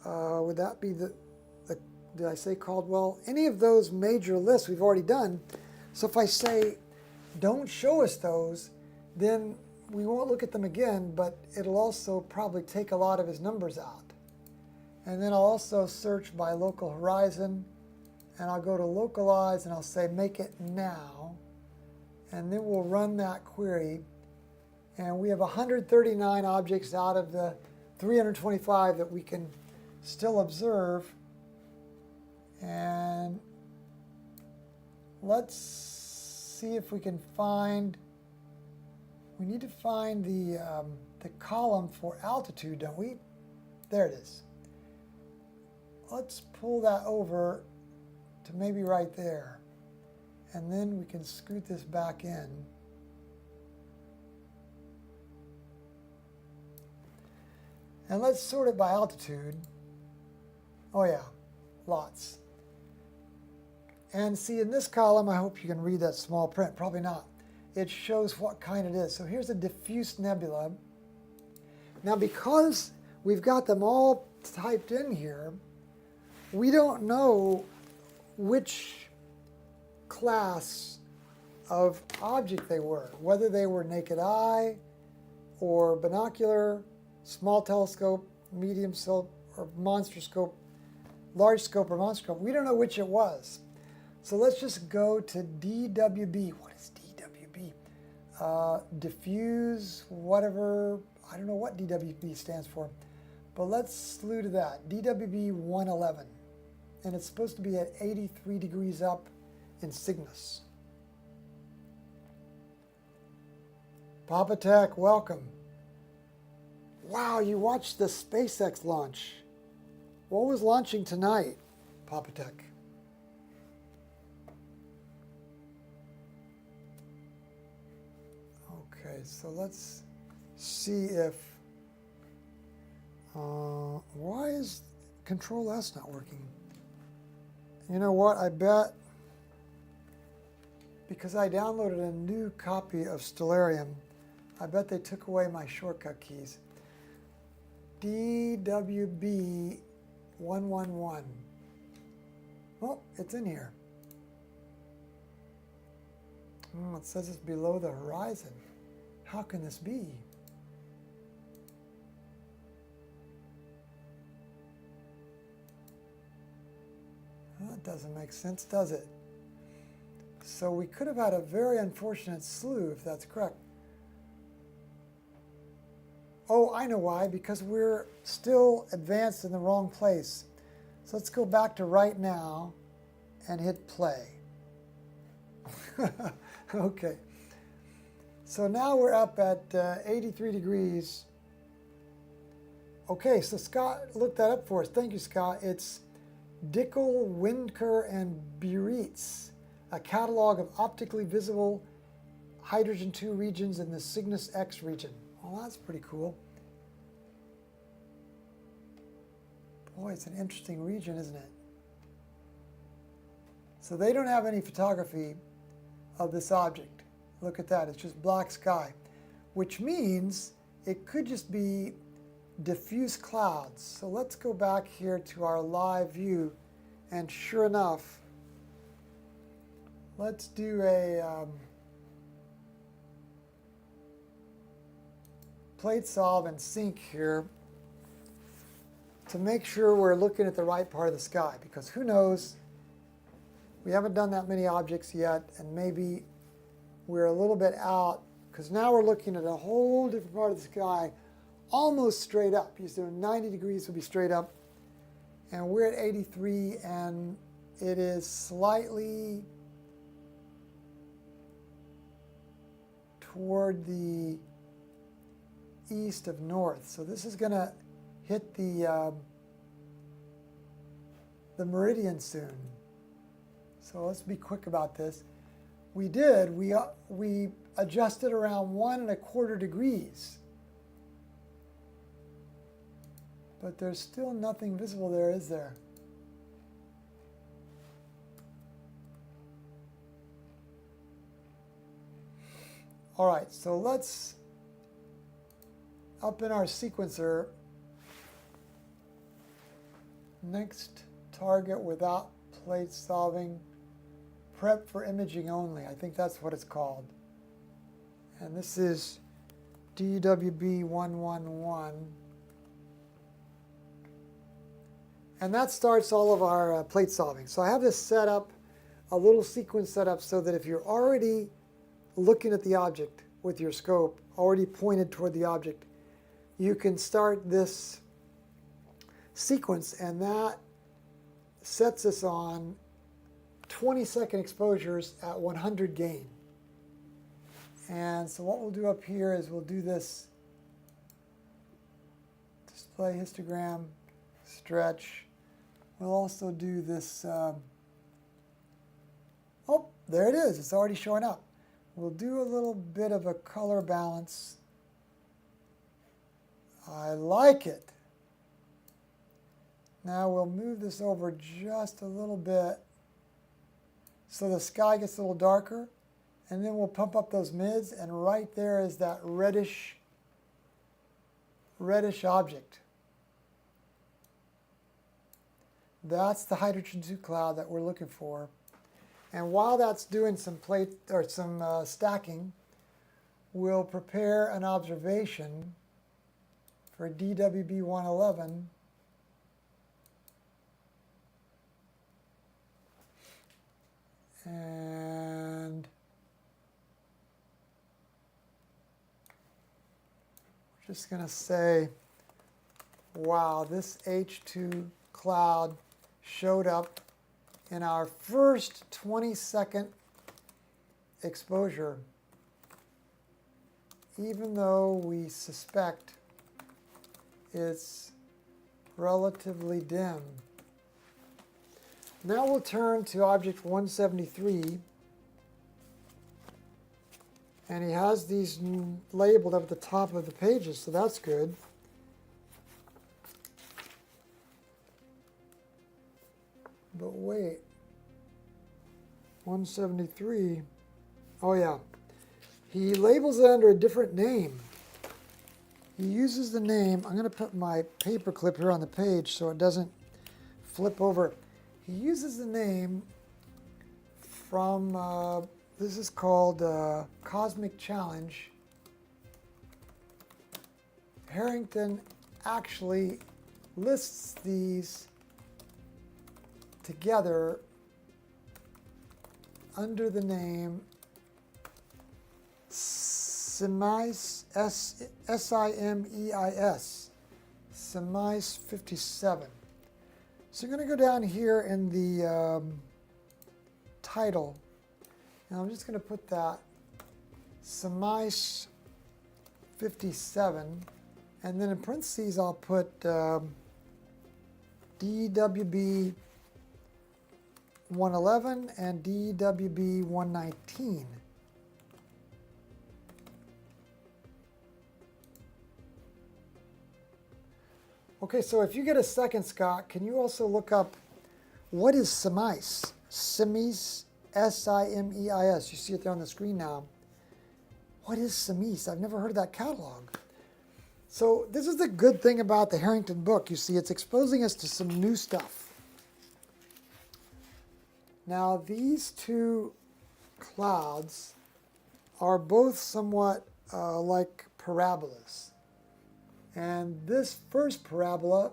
would that be the, did I say Caldwell? Any of those major lists we've already done. So if I say, don't show us those, then we won't look at them again, but it'll also probably take a lot of his numbers out. And then I'll also search by local horizon, and I'll go to localize, and I'll say make it now. And then we'll run that query. And we have 139 objects out of the 325 that we can still observe. And let's see if we can find, we need to find the column for altitude, don't we? There it is. Let's pull that over to maybe right there. And then we can scoot this back in. And let's sort it by altitude. Oh yeah, lots. And see, in this column, I hope you can read that small print. Probably not. It shows what kind it is. So here's a diffuse nebula. Now, because we've got them all typed in here, we don't know which class of object they were, whether they were naked eye or binocular, small telescope, medium scope, or monster scope, large scope or monster scope. We don't know which it was. So let's just go to DWB. What is DWB? Diffuse, whatever. I don't know what DWB stands for. But let's slew to that. DWB 111. And it's supposed to be at 83 degrees up in Cygnus. Papa Tech, welcome. Wow, you watched the SpaceX launch. What was launching tonight, Papa Tech? Okay, so let's see if, why is Control S not working? You know what, I bet, because I downloaded a new copy of Stellarium, I bet they took away my shortcut keys. DWB 111. Oh, it's in here. Oh, it says it's below the horizon. How can this be? That doesn't make sense, does it? So we could have had a very unfortunate slew, if that's correct. Oh, I know why, because we're still advanced in the wrong place. So let's go back to right now and hit play. Okay. So now we're up at 83 degrees. Okay, so Scott looked that up for us. Thank you, Scott. It's Dickel, Windker, and Biarritz, a catalog of optically visible hydrogen-2 regions in the Cygnus X region. Well, that's pretty cool. Boy, it's an interesting region, isn't it? So they don't have any photography of this object. Look at that, it's just black sky, which means it could just be diffuse clouds. So let's go back here to our live view, and sure enough, let's do a plate solve and sync here to make sure we're looking at the right part of the sky, because who knows, we haven't done that many objects yet, and maybe we're a little bit out, because now we're looking at a whole different part of the sky, almost straight up. You said 90 degrees would be straight up, and we're at 83, and it is slightly toward the east of north. So this is going to hit the meridian soon. So let's be quick about this. We adjusted around 1 1/4 degrees. but there's still nothing visible there, is there? All right, so let's, up in our sequencer, next target without plate solving, prep for imaging only. I think that's what it's called. And this is DWB111. And that starts all of our plate solving. So I have this set up, a little sequence set up so that if you're already looking at the object with your scope, already pointed toward the object, you can start this sequence, and that sets us on 20-second exposures at 100 gain. And so what we'll do up here is we'll do this display histogram, stretch. We'll also do this, oh, there it is, it's already showing up. We'll do a little bit of a color balance. I like it. Now we'll move this over just a little bit so the sky gets a little darker, and then we'll pump up those mids, and right there is that reddish object. That's the hydrogen 2 cloud that we're looking for. And while that's doing some plate or some stacking, we'll prepare an observation for DWB111. And we're just going to say, wow, this H2 cloud showed up in our first 20-second exposure, even though we suspect it's relatively dim. Now we'll turn to object 173, and he has these labeled up at the top of the pages, so that's good. But wait, 173, oh yeah, he labels it under a different name. He uses the name, I'm going to put my paper clip here on the page so it doesn't flip over. He uses the name from, this is called Cosmic Challenge. Harrington actually lists these together under the name SIMEIS, S-I-M-E-I-S, SIMEIS 57. So you're going to go down here in the title, and I'm just going to put that SIMEIS 57, and then in parentheses I'll put DWB 111 and DWB 119. Okay, so if you get a second, Scott, can you also look up what is SIMEIS? SIMEIS, S-I-M-E-I-S. You see it there on the screen now. What is SIMEIS? I've never heard of that catalog. So this is the good thing about the Harrington book. You see, it's exposing us to some new stuff. Now, these two clouds are both somewhat like parabolas. And this first parabola,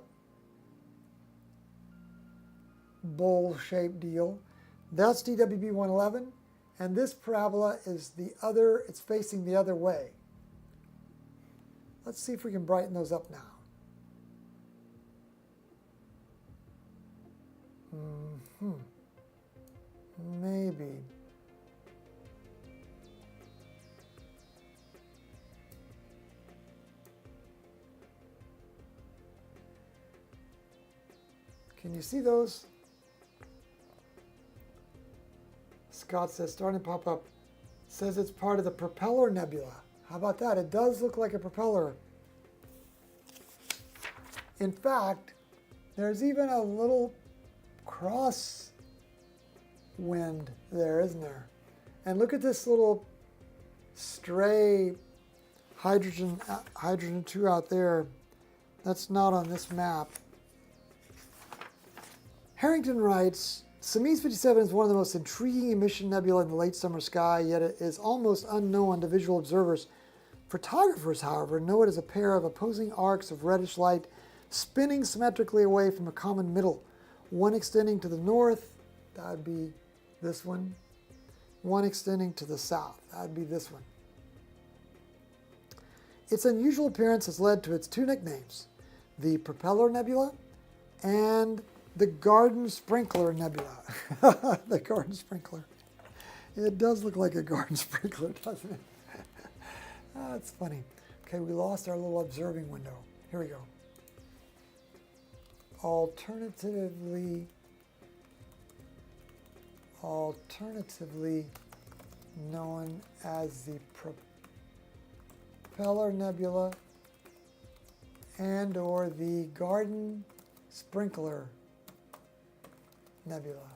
bowl-shaped deal, that's DWB 111, and this parabola is the other, it's facing the other way. Let's see if we can brighten those up now. Maybe. Can you see those? Scott says, starting to pop up. Says it's part of the propeller nebula. How about that? It does look like a propeller. In fact, there's even a little cross wind there, isn't there? And look at this little stray hydrogen 2 out there. That's not on this map. Harrington writes, Semiz 57 is one of the most intriguing emission nebula in the late summer sky, yet it is almost unknown to visual observers. Photographers, however, know it as a pair of opposing arcs of reddish light spinning symmetrically away from a common middle, one extending to the north, that would be this one extending to the south, that would be this one. Its unusual appearance has led to its 2 nicknames, the Propeller Nebula and the Garden Sprinkler Nebula. The Garden Sprinkler. It does look like a garden sprinkler, doesn't it? That's funny. Okay, we lost our little observing window. Here we go. Alternatively known as the Propeller Nebula and or the Garden Sprinkler Nebula.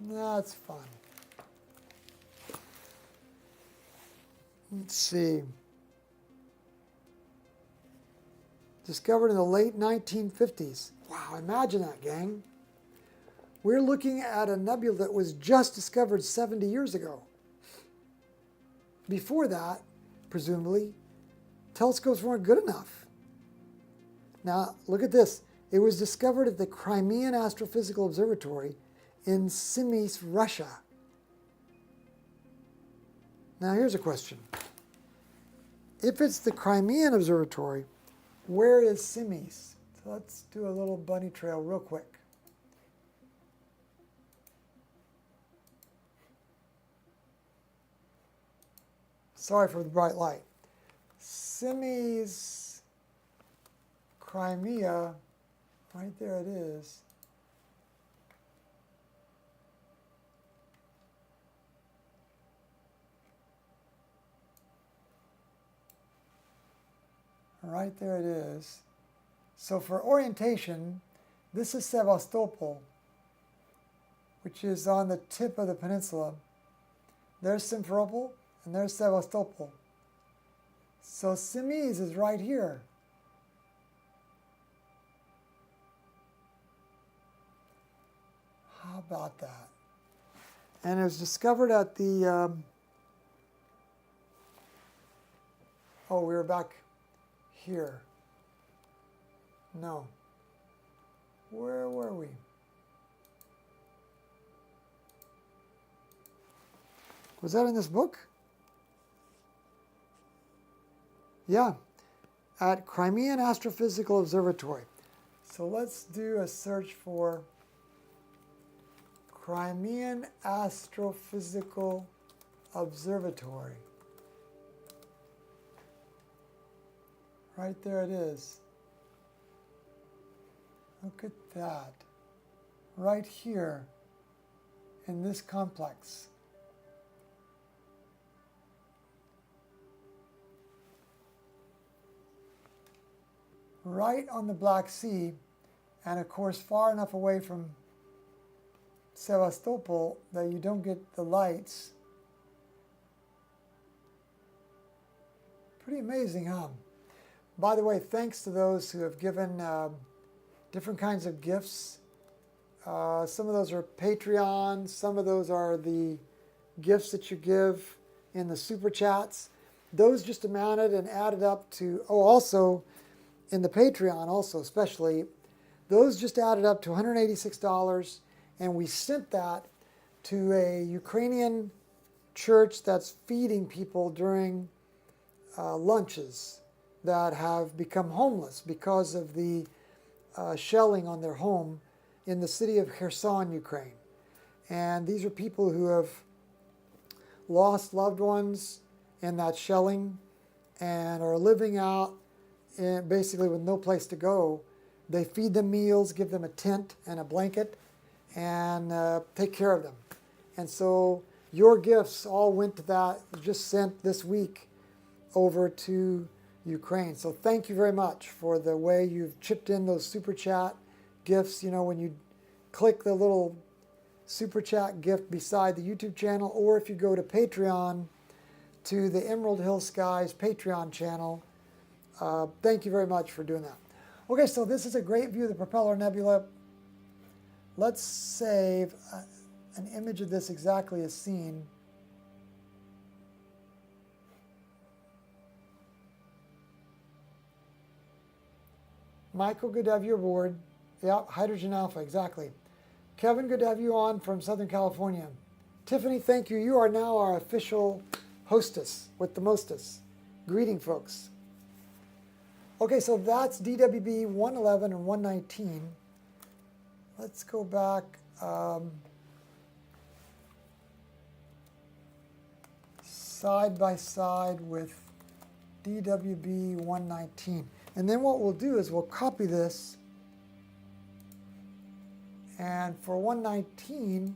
That's fun. Let's see. Discovered in the late 1950s. Wow, imagine that, gang. We're looking at a nebula that was just discovered 70 years ago. Before that, presumably, telescopes weren't good enough. Now, look at this. It was discovered at the Crimean Astrophysical Observatory in Semiz, Russia. Now, here's a question. If it's the Crimean Observatory, where is Semiz? So let's do a little bunny trail real quick. Sorry for the bright light. Semiz, Crimea, right there it is. Right there it is. So for orientation, this is Sevastopol, which is on the tip of the peninsula. There's Simferopol, and there's Sevastopol. So Semiz is right here. How about that? And it was discovered at the, we were back here. No. Where were we? Was that in this book? Yeah, at Crimean Astrophysical Observatory. So let's do a search for Crimean Astrophysical Observatory. Right there it is. Look at that. Right here in this complex. Right on the Black Sea, and of course far enough away from Sevastopol that you don't get the lights. Pretty amazing, huh? By the way, thanks to those who have given different kinds of gifts. Some of those are Patreon, some of those are the gifts that you give in the super chats. Those just amounted and added up to, also in the Patreon also especially, those just added up to $186, and we sent that to a Ukrainian church that's feeding people during lunches that have become homeless because of the shelling on their home in the city of Kherson, Ukraine. And these are people who have lost loved ones in that shelling and are living out basically with no place to go. They feed them meals, give them a tent and a blanket, and take care of them. And so your gifts all went to that, just sent this week over to Ukraine. So thank you very much for the way you've chipped in those super chat gifts. You know, when you click the little super chat gift beside the YouTube channel, or if you go to Patreon, to the Emerald Hill Skies Patreon channel. Thank you very much for doing that. Okay, so this is a great view of the Propeller Nebula. Let's save an image of this exactly as seen. Michael, good to have you aboard. Yep, Hydrogen Alpha, exactly. Kevin, good to have you on from Southern California. Tiffany, thank you. You are now our official hostess with the mostest. Greeting, folks. Okay, so that's DWB 111 and 119. Let's go back. Side by side with DWB 119. And then what we'll do is we'll copy this. And for 119,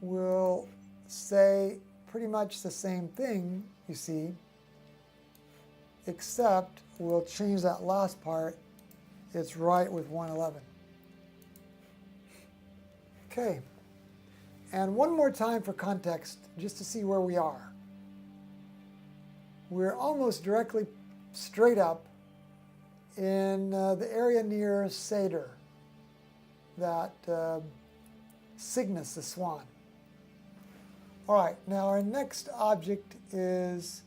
we'll say pretty much the same thing, you see, except we'll change that last part. It's right with 111. Okay. And one more time for context, just to see where we are. We're almost directly straight up in the area near Satyr, that Cygnus, the swan. All right, now our next object is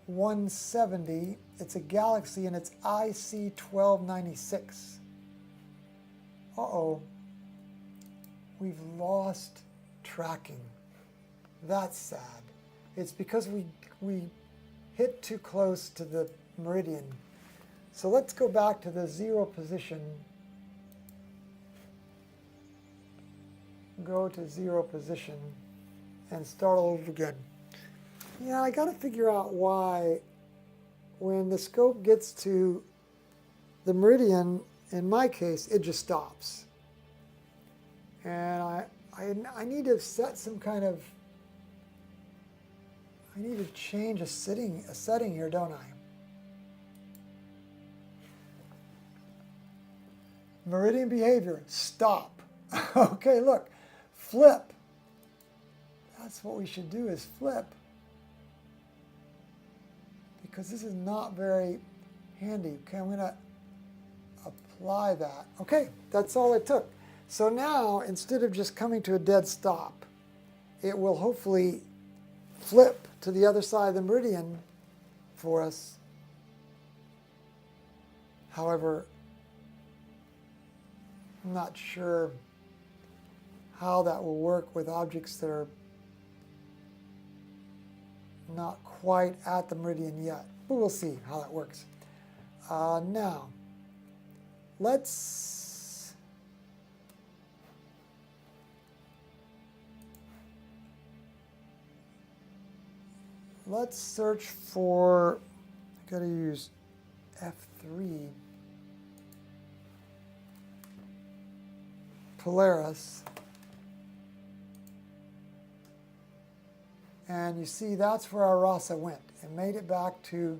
170. It's a galaxy and it's IC1296. Uh-oh, we've lost tracking. That's sad. It's because we hit too close to the meridian. So let's go back to the 0 position. Go to 0 position and start all over again. Yeah, I got to figure out why when the scope gets to the meridian, in my case, it just stops. And I need to set some kind of, I need to change a setting here, don't I? Meridian behavior, stop. Okay, look, flip. That's what we should do, is flip. Because this is not very handy. Okay, I'm going to apply that. Okay, that's all it took. So now, instead of just coming to a dead stop, it will hopefully flip to the other side of the meridian for us. However, I'm not sure how that will work with objects that are not quite at the meridian yet, but we'll see how that works. Now, let's search for, I gotta use F3, Polaris. And you see that's where our RASA went. It made it back to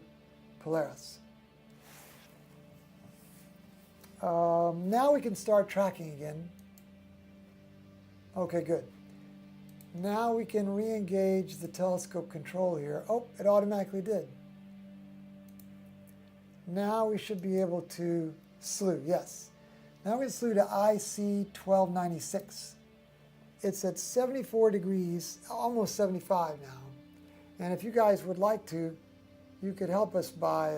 Polaris. Now we can start tracking again. Okay, good. Now we can re-engage the telescope control here. Oh, it automatically did. Now we should be able to slew, yes. Now we can slew to IC1296. It's at 74 degrees, almost 75 now. And if you guys would like to, you could help us by,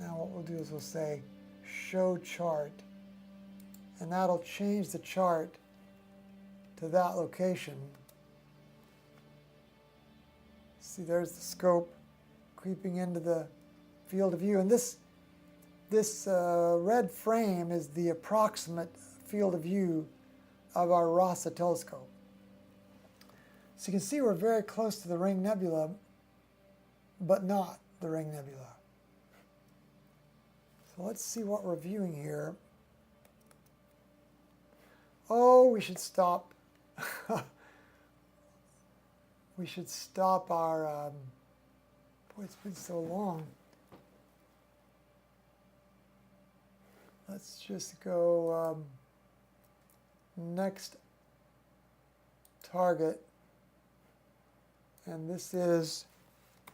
now what we'll do is we'll say, show chart. And that'll change the chart to that location. See, there's the scope creeping into the field of view. And this red frame is the approximate field of view of our RASA telescope. So you can see we're very close to the Ring Nebula, but not the Ring Nebula. So let's see what we're viewing here. Oh, we should stop. We should stop our Boy, it's been so long. Let's just go next target. And this is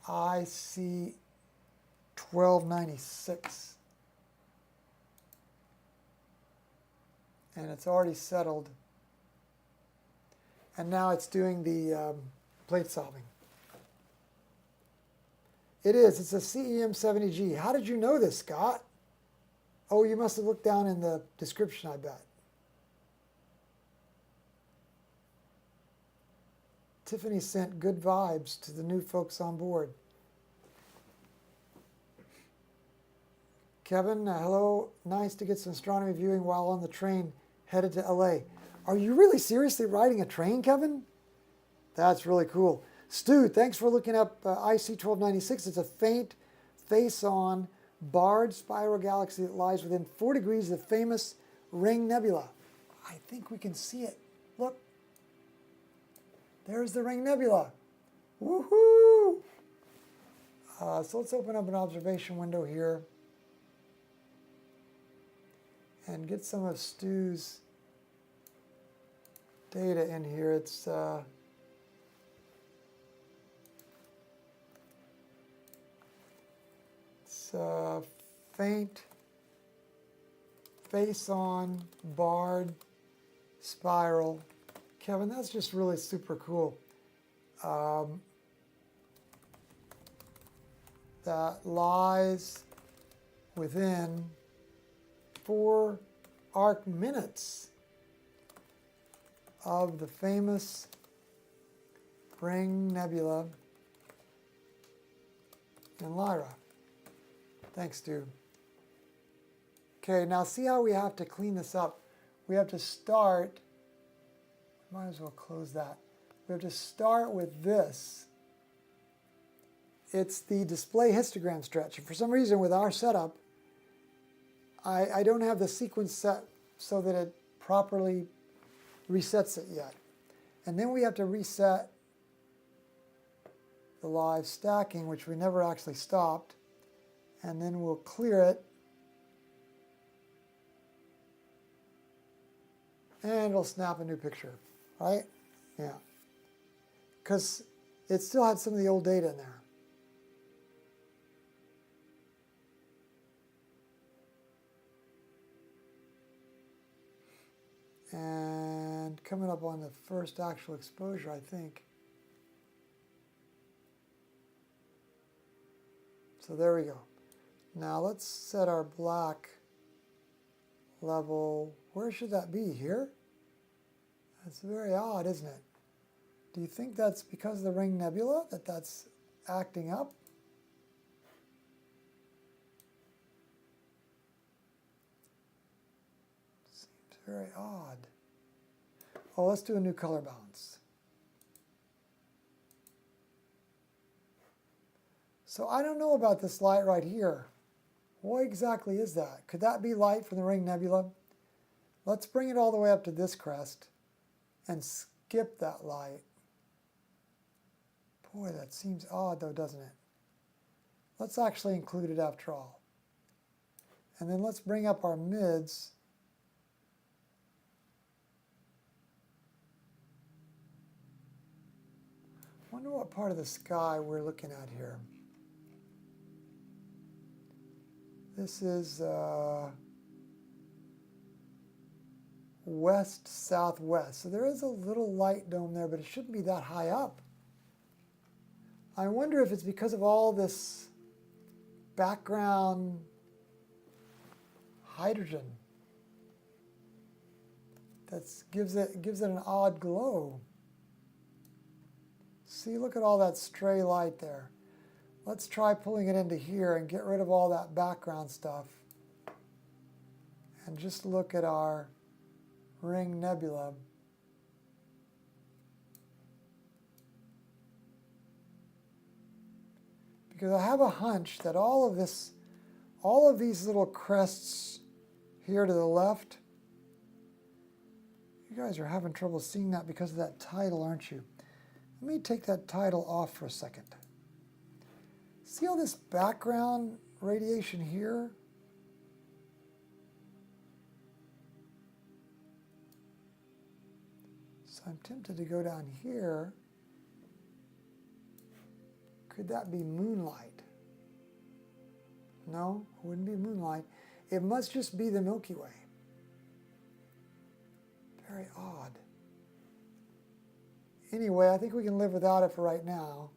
IC1296. And it's already settled. And now it's doing the plate solving. It is. It's a CEM70G. How did you know this, Scott? Oh, you must have looked down in the description, I bet. Tiffany sent good vibes to the new folks on board. Kevin, hello. Nice to get some astronomy viewing while on the train headed to LA. Are you really seriously riding a train, Kevin? That's really cool. Stu, thanks for looking up IC1296. It's a faint, face-on, barred spiral galaxy that lies within 4 degrees of the famous Ring Nebula. I think we can see it. Look. There's the Ring Nebula. Woohoo! So let's open up an observation window here and get some of Stu's data in here. It's faint, face-on, barred, spiral. Kevin, that's just really super cool. That lies within 4 arc minutes of the famous Ring Nebula in Lyra. Thanks, Stu. Okay, now see how we have to clean this up. We have to start, might as well close that. We have to start with this. It's the display histogram stretch. And for some reason with our setup, I don't have the sequence set so that it properly resets it yet. And then we have to reset the live stacking, which we never actually stopped. And then we'll clear it. And it'll snap a new picture, right? Yeah. Because it still had some of the old data in there. And coming up on the first actual exposure, I think. So there we go. Now let's set our black level. Where should that be? Here? That's very odd, isn't it? Do you think that's because of the Ring Nebula that that's acting up? Seems very odd. Oh, let's do a new color balance. So I don't know about this light right here. What exactly is that? Could that be light from the Ring Nebula? Let's bring it all the way up to this crest and skip that light. Boy, that seems odd though, doesn't it? Let's actually include it after all. And then let's bring up our mids. Wonder what part of the sky we're looking at here. This is west-southwest. So there is a little light dome there, but it shouldn't be that high up. I wonder if it's because of all this background hydrogen that gives it an odd glow. See, look at all that stray light there. Let's try pulling it into here and get rid of all that background stuff. And just look at our Ring Nebula. Because I have a hunch that all of these little crests here to the left, you guys are having trouble seeing that because of that title, aren't you? Let me take that title off for a second. See all this background radiation here? So I'm tempted to go down here. Could that be moonlight? No, it wouldn't be moonlight. It must just be the Milky Way. Very odd. Anyway, I think we can live without it for right now.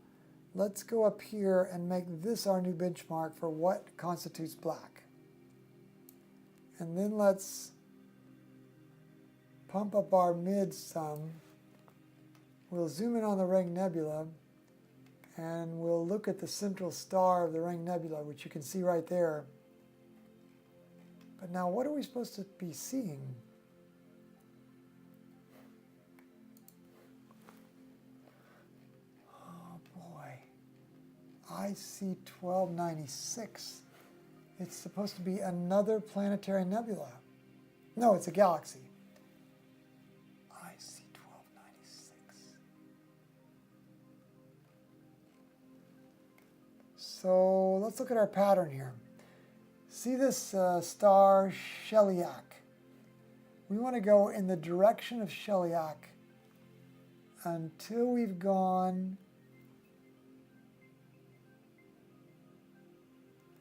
Let's go up here and make this our new benchmark for what constitutes black. And then let's pump up our mid some. We'll zoom in on the Ring Nebula, and we'll look at the central star of the Ring Nebula, which you can see right there. But now what are we supposed to be seeing? Oh boy. IC1296. It's supposed to be another planetary nebula. No, it's a galaxy. IC1296. So let's look at our pattern here. See this star Sheliak? We want to go in the direction of Sheliak until we've gone,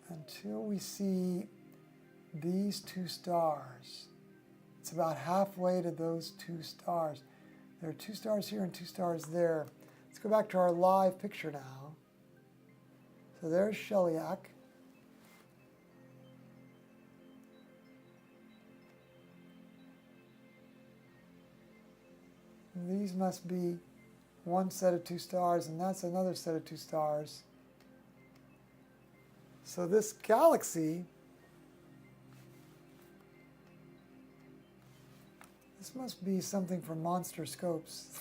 until we see these two stars. It's about halfway to those two stars. There are two stars here and two stars there. Let's go back to our live picture now. So there's Sheliak. These must be one set of two stars, and that's another set of two stars. So this galaxy, this must be something for monster scopes.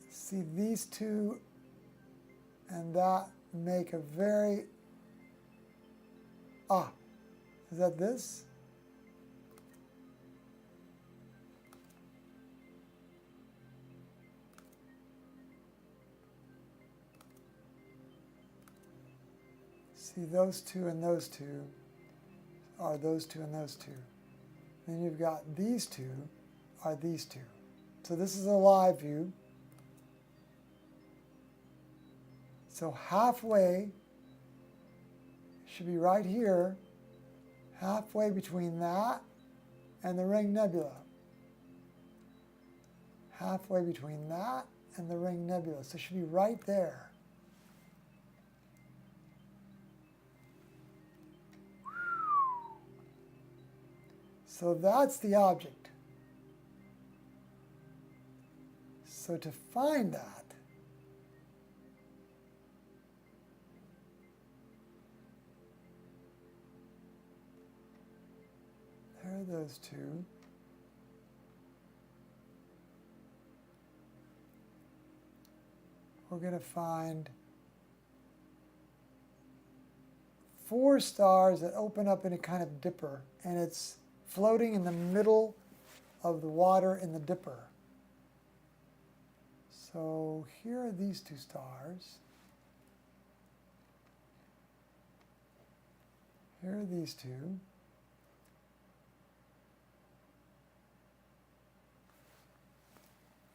See, these two and that make a very, is that this? See, those two and those two are those two and those two. Then you've got these two are these two. So this is a live view. So halfway should be right here, halfway between that and the Ring Nebula. Halfway between that and the Ring Nebula. So it should be right there. So that's the object. So to find that, there are those two. We're going to find 4 stars that open up in a kind of dipper, and it's floating in the middle of the water in the dipper. So here are these 2 stars. Here are these 2.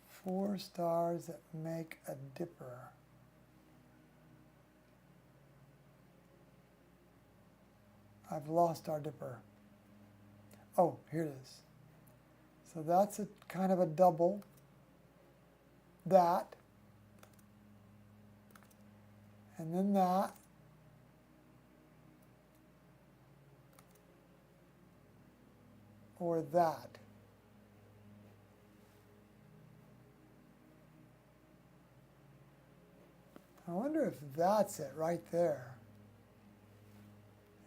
Four stars that make a dipper. I've lost our dipper. Oh, here it is. So that's a kind of a double. That. And then that. Or that. I wonder if that's it right there.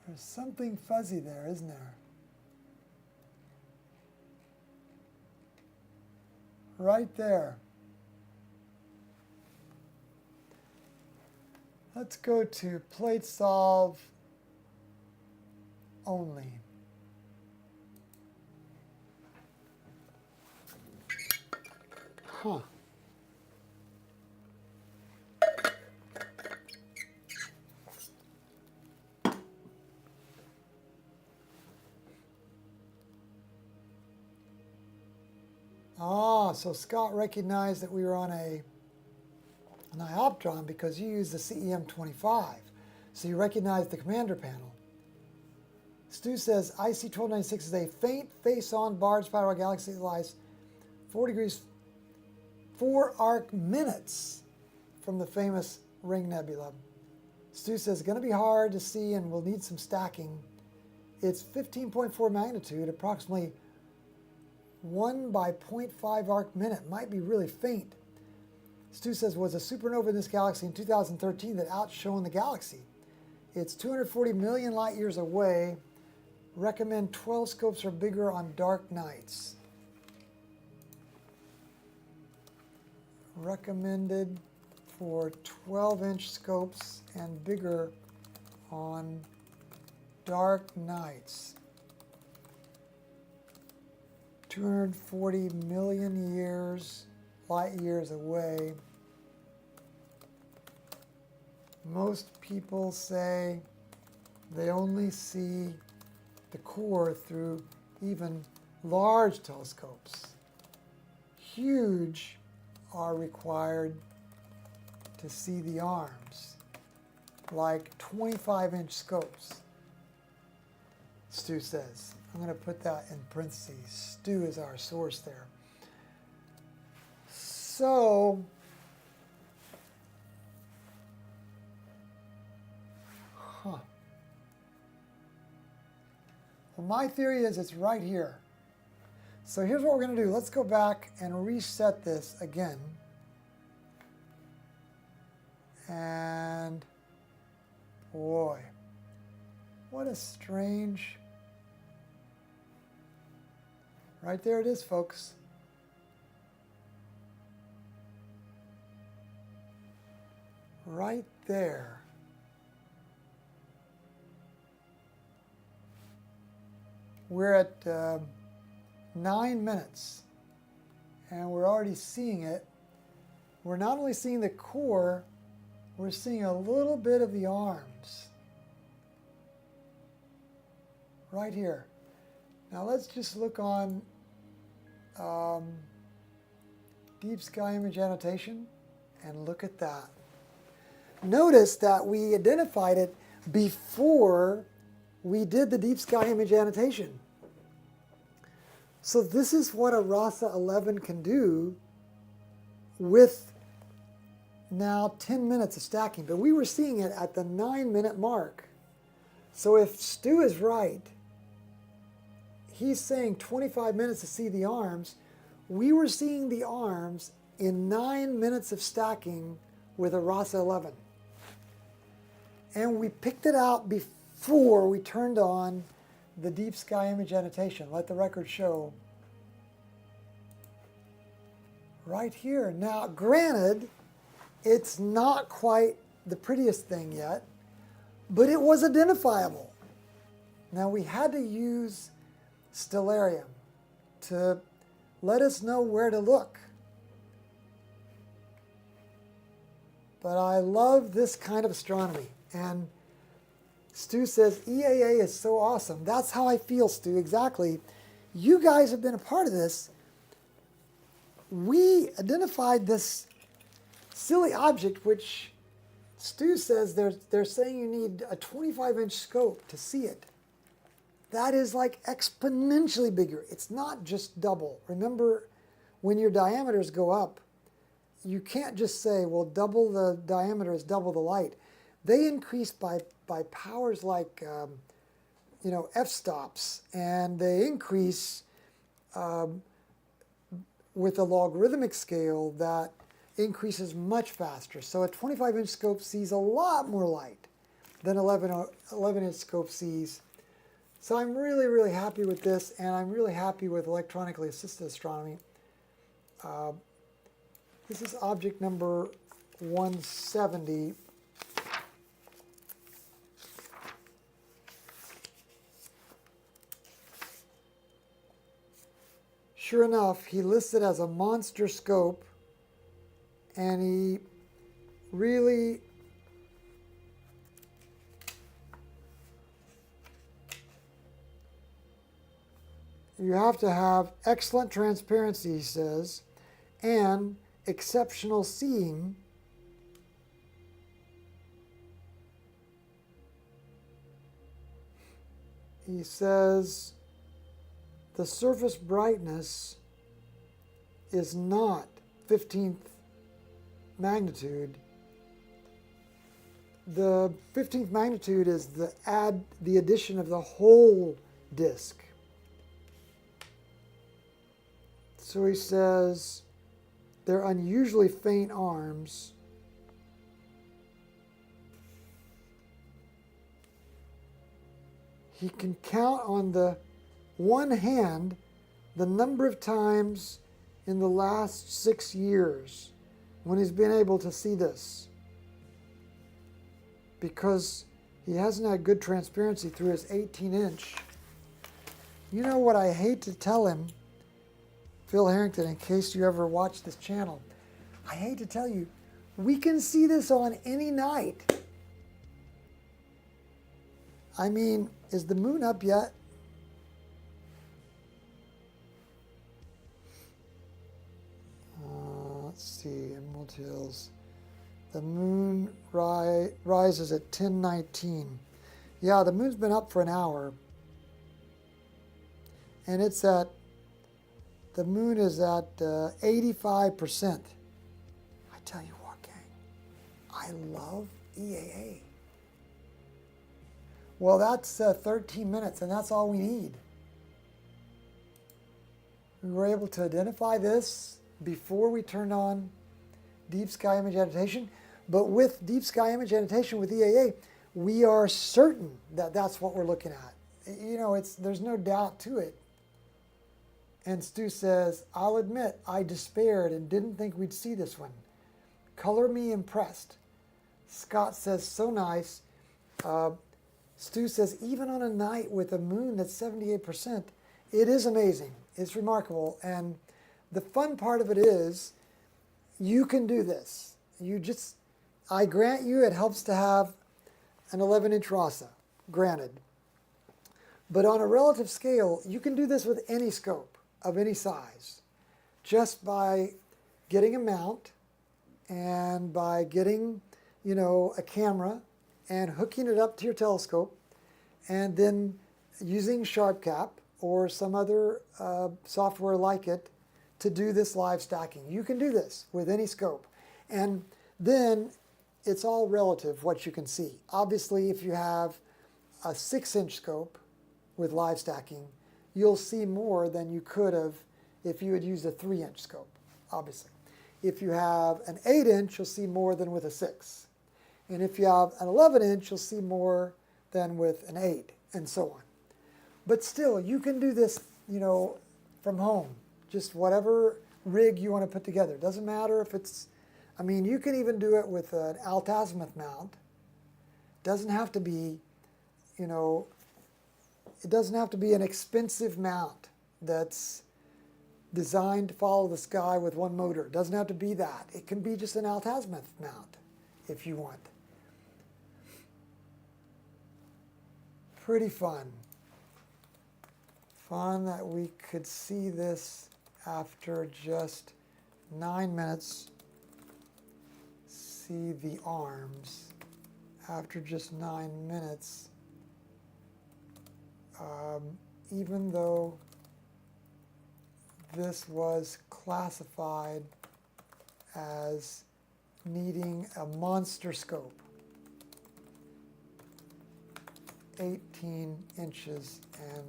There's something fuzzy there, isn't there? Right there. Let's go to plate solve only. Huh. So Scott recognized that we were on an iOptron because you used the CEM25. So you recognized the commander panel. Stu says IC1296 is a faint face-on barred spiral galaxy that lies 4 degrees 4 arc minutes from the famous Ring Nebula. Stu says it's going to be hard to see and we'll need some stacking. It's 15.4 magnitude, approximately 1 by 0.5 arc minute. Might be really faint. Stu says was a supernova in this galaxy in 2013 that outshone the galaxy. It's 240 million light years away. Recommend 12 scopes or bigger on dark nights. Recommended for 12-inch scopes and bigger on dark nights. 240 million light years away. Most people say they only see the core through even large telescopes. Huge are required to see the arms, like 25-inch scopes, Stu says. I'm going to put that in parentheses. Stu is our source there. So, well, my theory is it's right here. So here's what we're going to do. Let's go back and reset this again. And boy, what a strange... Right there it is, folks. Right there. We're at 9 minutes, and we're already seeing it. We're not only seeing the core, we're seeing a little bit of the arms. Right here. Now let's just look on Deep Sky Image Annotation and look at that. Notice that we identified it before we did the Deep Sky Image Annotation. So this is what a RASA 11 can do with now 10 minutes of stacking. But we were seeing it at the 9-minute mark. So if Stu is right, he's saying 25 minutes to see the arms. We were seeing the arms in 9 minutes of stacking with a RASA 11. And we picked it out before we turned on the Deep Sky Image Annotation. Let the record show. Right here. Now, granted, it's not quite the prettiest thing yet, but it was identifiable. Now, we had to use Stellarium to let us know where to look. But I love this kind of astronomy. And Stu says, EAA is so awesome. That's how I feel, Stu, exactly. You guys have been a part of this. We identified this silly object, which Stu says they're saying you need a 25-inch scope to see it. That is like exponentially bigger. It's not just double. Remember, when your diameters go up, you can't just say, well, double the diameter is double the light. They increase by powers like, f-stops, and they increase with a logarithmic scale that increases much faster. So a 25-inch scope sees a lot more light than 11-inch scope sees. So I'm really, really happy with this, and I'm really happy with electronically assisted astronomy. This is object number 170. Sure enough, he lists it as a monster scope, and he really you have to have excellent transparency, he says, and exceptional seeing he says the surface brightness is not 15th magnitude. The 15th magnitude is the addition of the whole disk. So he says they're unusually faint arms. He can count on the one hand the number of times in the last 6 years when he's been able to see this, because he hasn't had good transparency through his 18-inch. You know what I hate to tell him, Phil Harrington, in case you ever watch this channel, I hate to tell you, we can see this on any night. I mean, is the moon up yet? Let's see, Emerald Hills. The moon rises at 10:19. Yeah, the moon's been up for an hour. And it's at, the moon is at 85%. I tell you what, gang, I love EAA. Well, that's 13 minutes, and that's all we need. We were able to identify this before we turned on deep sky image annotation, but with deep sky image annotation with EAA, we are certain that that's what we're looking at. You know, there's no doubt to it. And Stu says, I'll admit I despaired and didn't think we'd see this one. Color me impressed. Scott says, so nice. Stu says, even on a night with a moon that's 78%, it is amazing. It's remarkable. And the fun part of it is, you can do this. I grant you it helps to have an 11-inch RASA, granted. But on a relative scale, you can do this with any scope of any size, just by getting a mount and by getting, you know, a camera and hooking it up to your telescope, and then using SharpCap or some other software like it to do this live stacking. You can do this with any scope. And then it's all relative what you can see. Obviously, if you have a 6-inch scope with live stacking, you'll see more than you could have if you had used a 3-inch scope, obviously. If you have an 8-inch, you'll see more than with a 6. And if you have an 11-inch, you'll see more than with an 8, and so on. But still, you can do this, you know, from home. Just whatever rig you want to put together. It doesn't matter if it's, I mean, you can even do it with an altazimuth mount. It doesn't have to be, you know, it doesn't have to be an expensive mount that's designed to follow the sky with one motor. It doesn't have to be that. It can be just an altazimuth mount if you want. Pretty fun. Fun that we could see this after just 9 minutes. See the arms after just 9 minutes. Even though this was classified as needing a monster scope, 18 inches and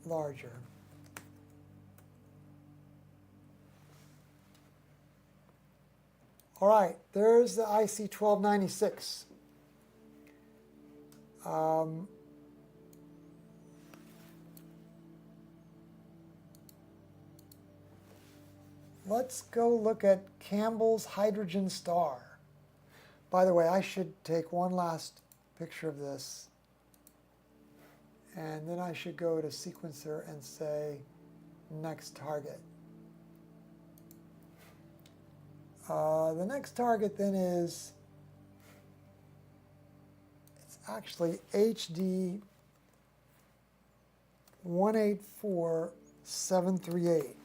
larger. All right, there's the IC1296. Let's go look at Campbell's hydrogen star. By the way, I should take one last picture of this, and then I should go to sequencer and say next target. The next target then is, it's actually HD 184738.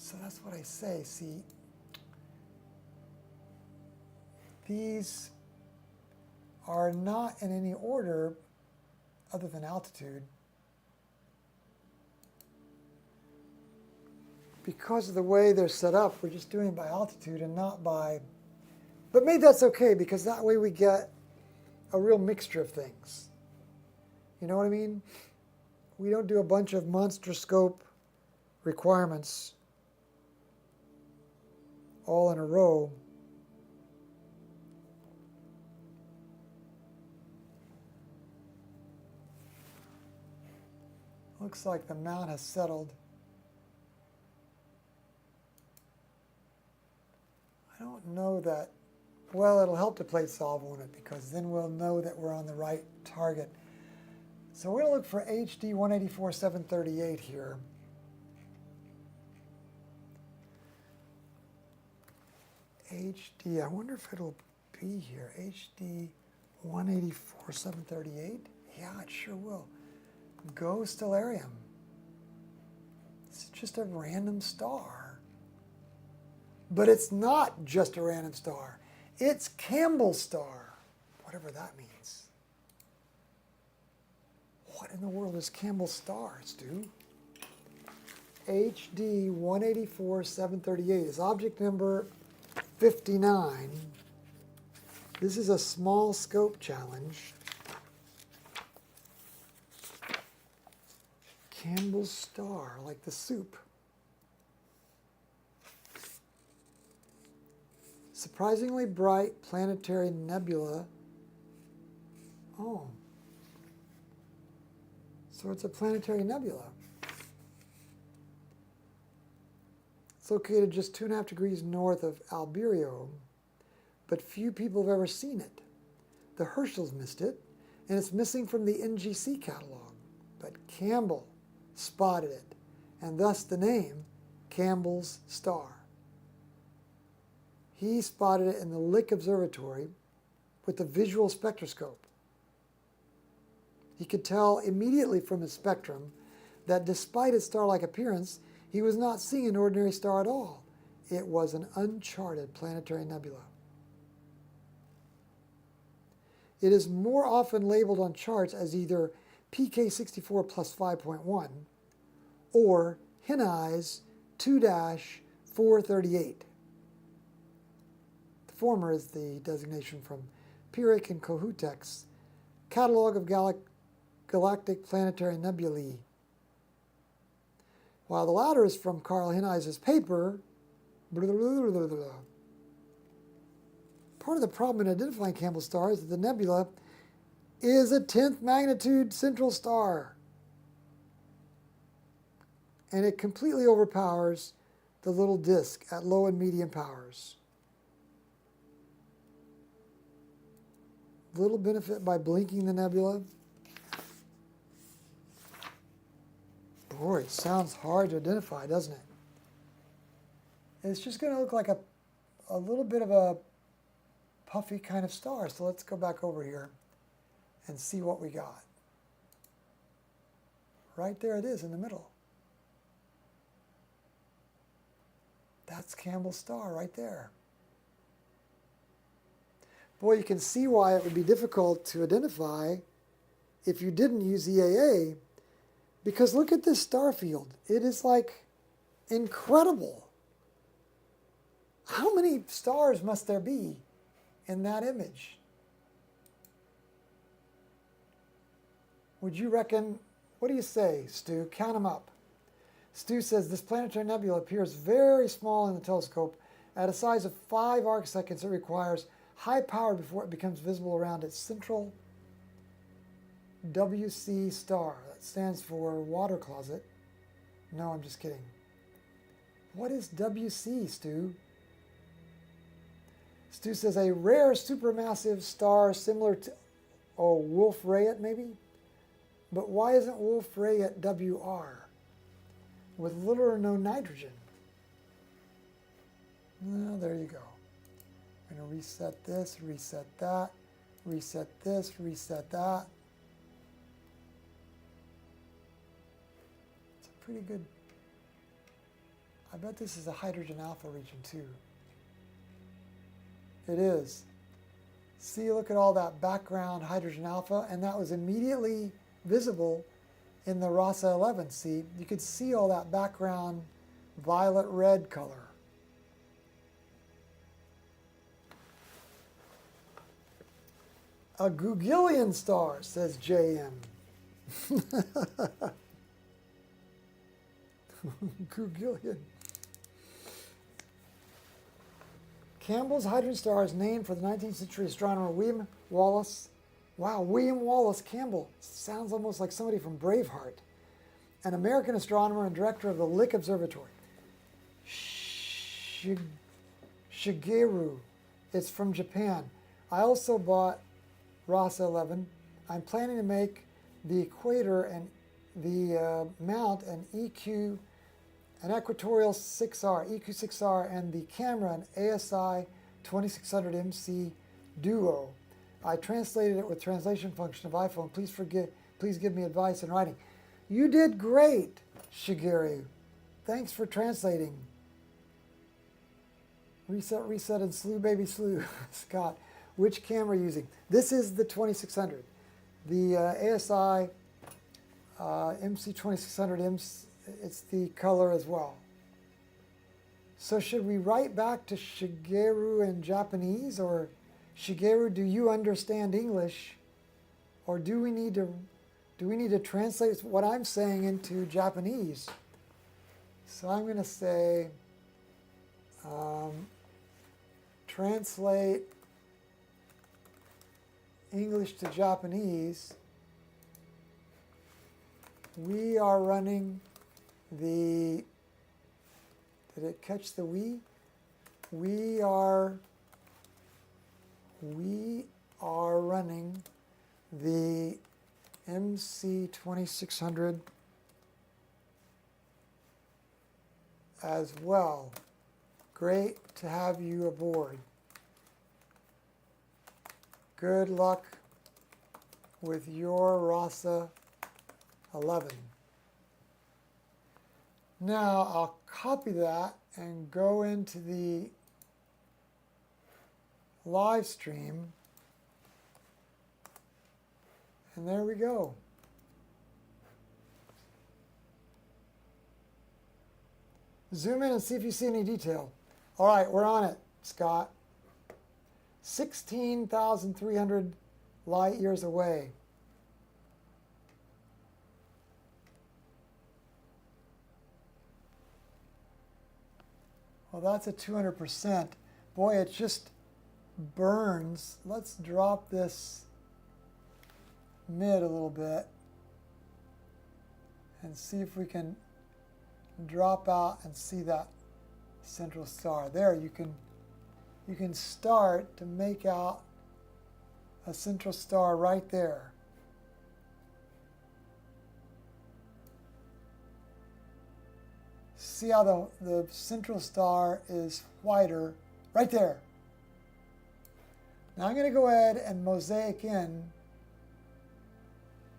So that's what I say. See, these are not in any order other than altitude. Because of the way they're set up, we're just doing it by altitude and not by... But maybe that's okay, because that way we get a real mixture of things. You know what I mean? We don't do a bunch of monster scope requirements all in a row. Looks like the mount has settled. I don't know that, well, it'll help to plate solve, won't it? Because then we'll know that we're on the right target. So we're going to look for HD 184-738 here. HD, I wonder if it'll be here. HD 184-738? Yeah, it sure will. Go Stellarium. It's just a random star. But it's not just a random star. It's Campbell's star, whatever that means. What in the world is Campbell's star, Stu? HD 184-738 is object number 59. This is a small scope challenge. Campbell's star, like the soup. Surprisingly bright planetary nebula. Oh. So it's a planetary nebula. It's located just 2.5 degrees north of Albireo, but few people have ever seen it. The Herschels missed it, and it's missing from the NGC catalog. But Campbell spotted it, and thus the name Campbell's star. He spotted it in the Lick Observatory with the visual spectroscope. He could tell immediately from his spectrum that despite its star-like appearance, he was not seeing an ordinary star at all. It was an uncharted planetary nebula. It is more often labeled on charts as either PK64 plus 5.1 or Heavenlies 2-438. The former is the designation from Pier-Tech and Kohoutek's Catalog of Galactic Planetary Nebulae, while the latter is from Carl Heavenlies' paper. Blah, blah, blah, blah. Part of the problem in identifying Campbell's star is that the nebula is a 10th magnitude central star, and it completely overpowers the little disk at low and medium powers. Little benefit by blinking the nebula. Boy, it sounds hard to identify, doesn't it? It's just going to look like a little bit of a puffy kind of star. So let's go back over here and see what we got. Right there it is in the middle. That's Campbell's star right there. Boy, you can see why it would be difficult to identify if you didn't use EAA, because look at this star field. It is like incredible. How many stars must there be in that image? Would you reckon, what do you say, Stu? Count them up. Stu says this planetary nebula appears very small in the telescope. At a size of 5 arcseconds, it requires high power before it becomes visible around its central WC star. That stands for water closet. No, I'm just kidding. What is WC, Stu? Stu says a rare supermassive star similar to, Wolf-Rayet maybe? But why isn't Wolf-Rayet WR? With little or no nitrogen. Well, there you go. I'm going to reset this, reset that, reset this, reset that. It's a pretty good, I bet this is a hydrogen alpha region too. It is. See, look at all that background hydrogen alpha, and that was immediately visible in the RASA 11. See, you could see all that background violet red color. A Gugillion star, says JM. Gugillion. Campbell's hydrogen star is named for the 19th century astronomer William Wallace. Wow, William Wallace Campbell. Sounds almost like somebody from Braveheart. An American astronomer and director of the Lick Observatory. Shigeru. It's from Japan. I also bought RASA 11. I'm planning to make the equator and the mount an EQ, an equatorial 6R, EQ6R, and the camera an ASI2600MC Duo. I translated it with translation function of iPhone. Please give me advice in writing. You did great, Shigeru. Thanks for translating. Reset, and slew, baby, slew. Scott, which camera are you using? This is the 2600. The ASI MC2600, it's the color as well. So should we write back to Shigeru in Japanese, or Shigeru, do you understand English, or do we need to translate what I'm saying into Japanese? So I'm going to say translate English to Japanese. We are running the, did it catch the we? We are running the MC2600 as well. Great to have you aboard. Good luck with your RASA 11. Now I'll copy that and go into the live stream, and there we go. Zoom in and see if you see any detail. All right, we're on it, Scott. 16,300 light years away. Well, that's a 200%. Boy, it just burns. Let's drop this mid a little bit and see if we can drop out and see that central star. There, you can start to make out a central star right there. See how the central star is whiter right there. Now I'm going to go ahead and mosaic in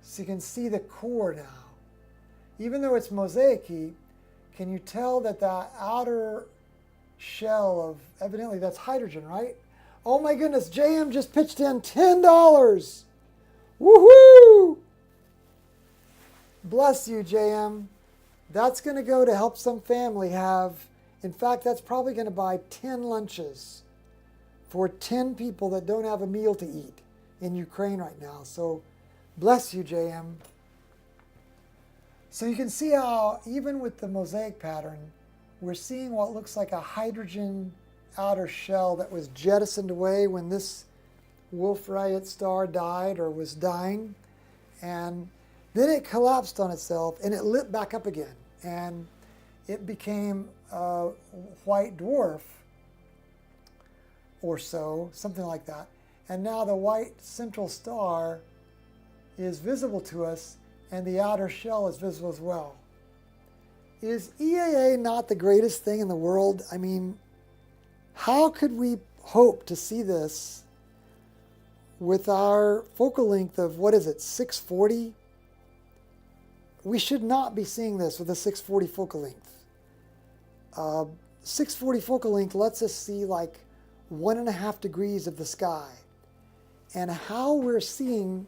so you can see the core now. Even though it's mosaic-y, can you tell that that outer shell of, evidently that's hydrogen, right? Oh my goodness, JM just pitched in $10. Woohoo! Bless you, JM. That's going to go to help some family have, in fact, that's probably going to buy 10 lunches for 10 people that don't have a meal to eat in Ukraine right now. So bless you, JM. So you can see how, even with the mosaic pattern, we're seeing what looks like a hydrogen outer shell that was jettisoned away when this Wolf-Rayet star died or was dying. And then it collapsed on itself and it lit back up again. And it became a white dwarf or so, something like that. And now the white central star is visible to us and the outer shell is visible as well. Is EAA not the greatest thing in the world? I mean, how could we hope to see this with our focal length of, what is it, 640? We should not be seeing this with a 640 focal length. 640 focal length lets us see like 1.5 degrees of the sky. And how we're seeing,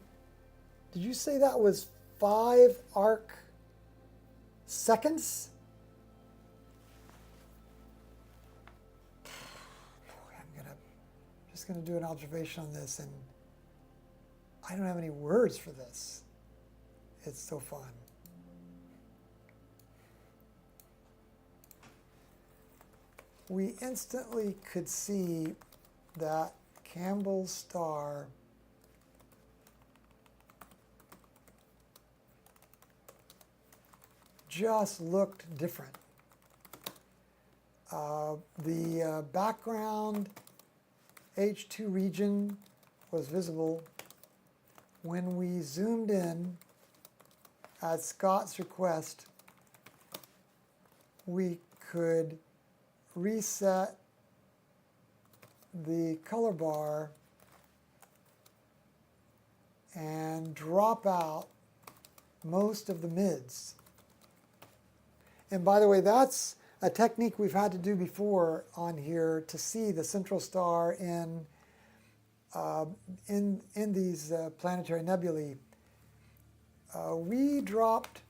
did you say that was 5 arc seconds? I'm just gonna do an observation on this, and I don't have any words for this. It's so fun. We instantly could see that Campbell's star just looked different. The background H2 region was visible. When we zoomed in at Scott's request, we could reset the color bar and drop out most of the mids. And by the way, that's a technique we've had to do before on here to see the central star in these planetary nebulae. We dropped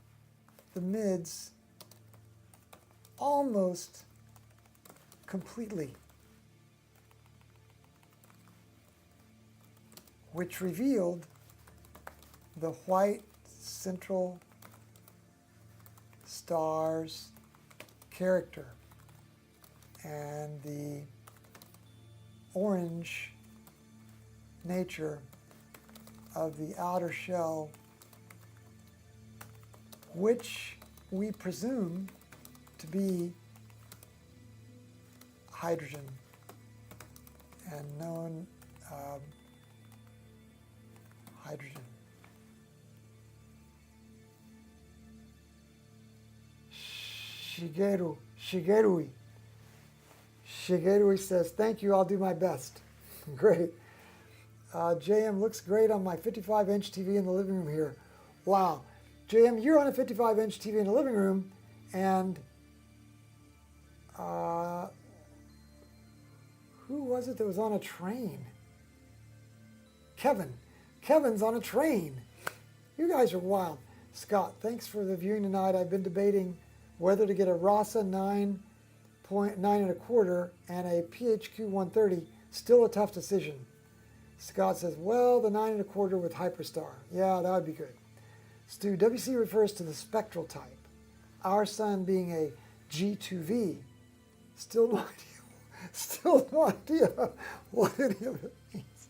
the mids almost completely, which revealed the white central star's character and the orange nature of the outer shell, which we presume to be hydrogen and known hydrogen. Shigeru says, thank you, I'll do my best. Great. JM looks great on my 55-inch TV in the living room here. Wow. JM, you're on a 55-inch TV in the living room, and who was it that was on a train? Kevin. Kevin's on a train. You guys are wild. Scott, thanks for the viewing tonight. I've been debating whether to get a RASA 9.925 and a PHQ 130. Still a tough decision. Scott says, well, the 9.25 with Hyperstar. Yeah, that would be good. Stu, WC refers to the spectral type. Our sun being a G2V. Still no idea what any of it means.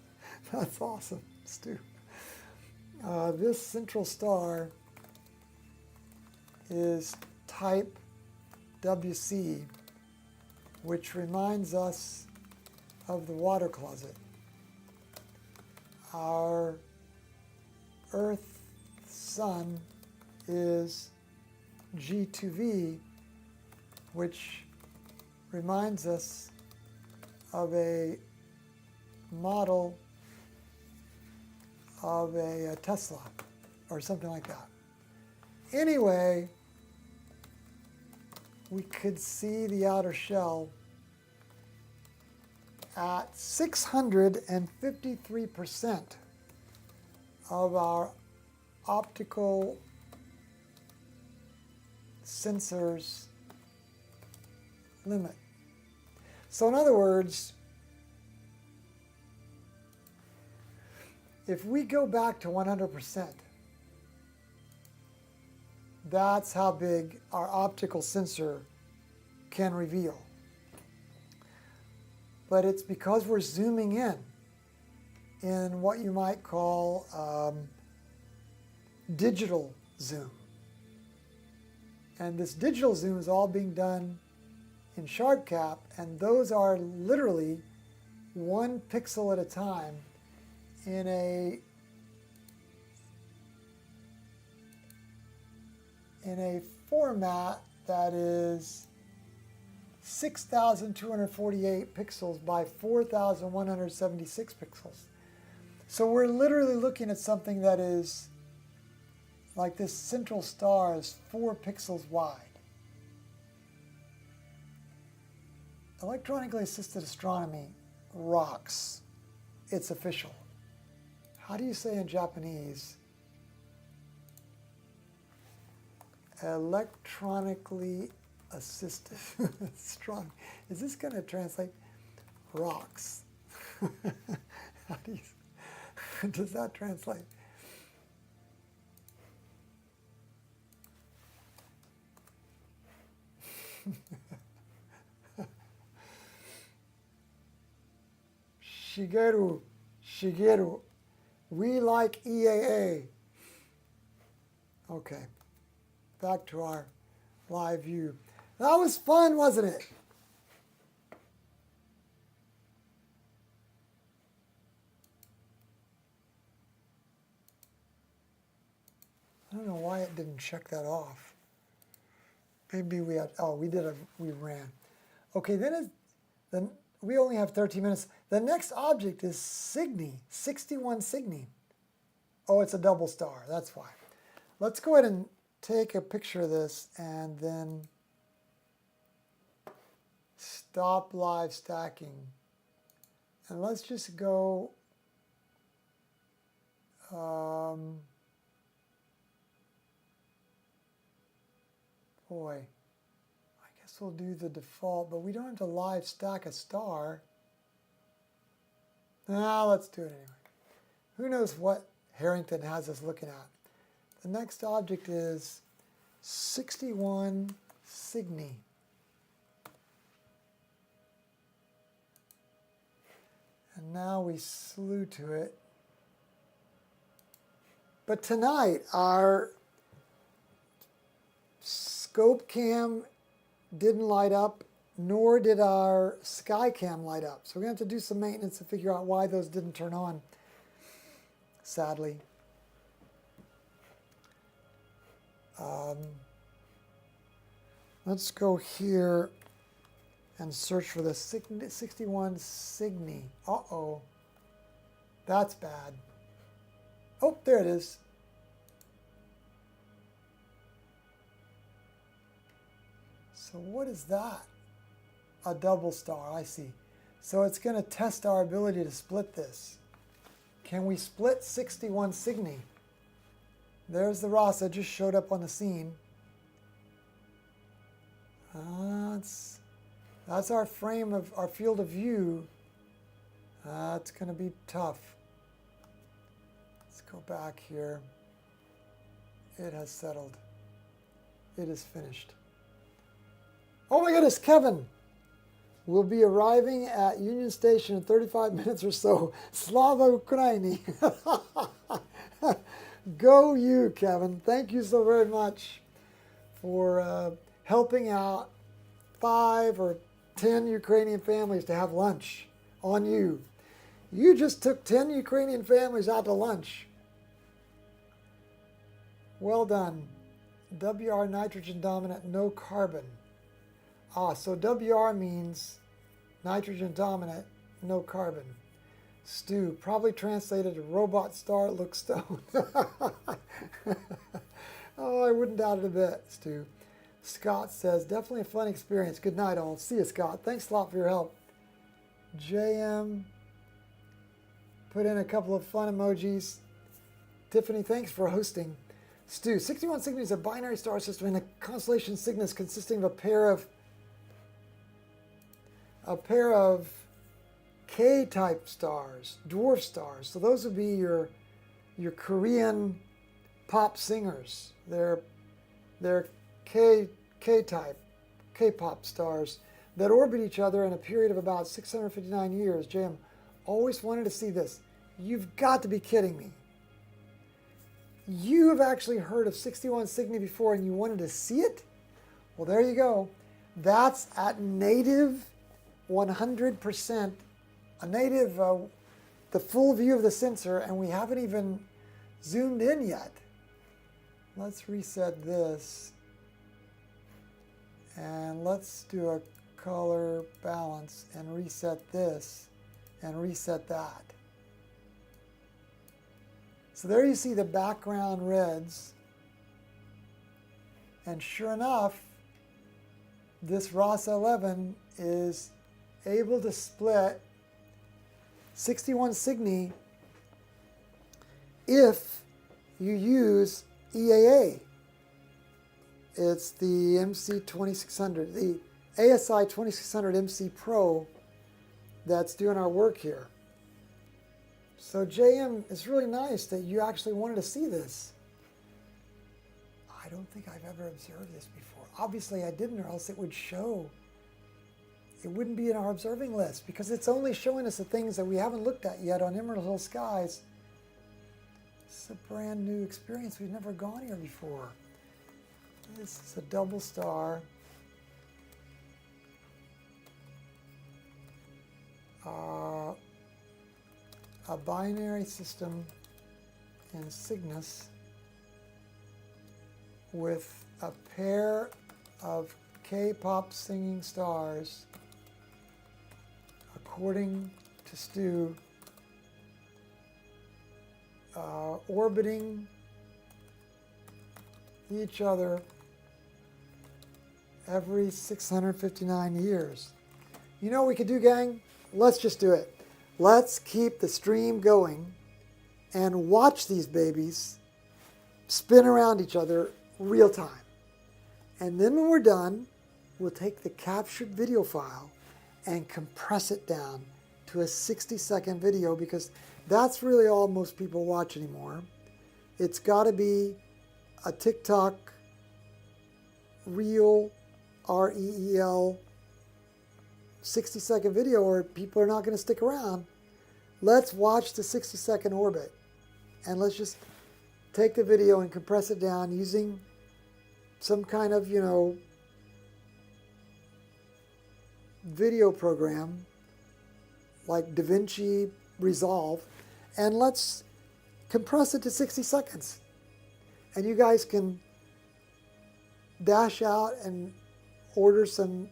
That's awesome, Stu. This central star is type WC, which reminds us of the water closet. Our Earth sun is G2V, which reminds us of a model of a Tesla or something like that. Anyway, we could see the outer shell at 653% of our optical sensors limit. So in other words, if we go back to 100%, that's how big our optical sensor can reveal. But it's because we're zooming in what you might call digital zoom. And this digital zoom is all being done in sharp cap, and those are literally 1 pixel at a time in a format that is 6,248 pixels by 4,176 pixels. So we're literally looking at something that is like this central star is 4 pixels wide. Electronically-assisted astronomy rocks. It's official. How do you say in Japanese? Electronically assisted astronomy. Is this going to translate? Rocks. How do you, does that translate? Shigeru, we like EAA. Okay, back to our live view. That was fun, wasn't it? I don't know why it didn't check that off. Maybe we had, oh, we ran. Okay, then we only have 13 minutes. The next object is Cygni, 61 Cygni. Oh, it's a double star, that's why. Let's go ahead and take a picture of this and then stop live stacking. And let's just go, boy, I guess we'll do the default, but we don't have to live stack a star. Now let's do it anyway. Who knows what Harrington has us looking at. The next object is 61 Cygni. And now we slew to it. But tonight, our scope cam didn't light up, nor did our sky cam light up. So we're going to have to do some maintenance to figure out why those didn't turn on, sadly. Let's go here and search for the 61 Cygni. Uh-oh. That's bad. Oh, there it is. So what is that? A double star, I see. So it's going to test our ability to split this. Can we split 61 Cygni? There's the RASA, just showed up on the scene. That's our frame of our field of view. It's going to be tough. Let's go back here. It has settled. It is finished. Oh my goodness, Kevin! We'll be arriving at Union Station in 35 minutes or so. Slava Ukraini. Go you, Kevin. Thank you so very much for helping out 5 or 10 Ukrainian families to have lunch on you. You just took 10 Ukrainian families out to lunch. Well done. WR nitrogen dominant, no carbon. So WR means nitrogen dominant, no carbon. Stu, probably translated to robot star looks stone. Oh, I wouldn't doubt it a bit, Stu. Scott says, definitely a fun experience. Good night, all. See you, Scott. Thanks a lot for your help. JM put in a couple of fun emojis. Tiffany, thanks for hosting. Stu, 61 Cygni is a binary star system in the constellation Cygnus consisting of a pair of K-type stars, dwarf stars. So those would be your Korean pop singers. They're K-type, K-pop stars that orbit each other in a period of about 659 years. JM, always wanted to see this. You've got to be kidding me. You have actually heard of 61 Cygni before and you wanted to see it? Well, there you go. That's at native 100%, a native, the full view of the sensor, and we haven't even zoomed in yet. Let's reset this. And let's do a color balance and reset this and reset that. So there you see the background reds. And sure enough, this RASA 11 is able to split 61 Cygni if you use EAA. It's the MC2600, the ASI2600MC Pro that's doing our work here. So JM, it's really nice that you actually wanted to see this. I don't think I've ever observed this before. Obviously I didn't, or else it would show. It wouldn't be in our observing list because it's only showing us the things that we haven't looked at yet on Emerald Hill Skies. It's a brand new experience. We've never gone here before. This is a double star. A binary system in Cygnus with a pair of K-pop singing stars, according to Stu, orbiting each other every 659 years. You know what we could do, gang? Let's just do it. Let's keep the stream going and watch these babies spin around each other real time. And then when we're done, we'll take the captured video file and compress it down to a 60-second video, because that's really all most people watch anymore. It's got to be a TikTok reel, R-E-E-L, 60-second video, or people are not going to stick around. Let's watch the 60-second orbit, and let's just take the video and compress it down using some kind of, you know, video program like DaVinci Resolve, and let's compress it to 60 seconds. And you guys can dash out and order some,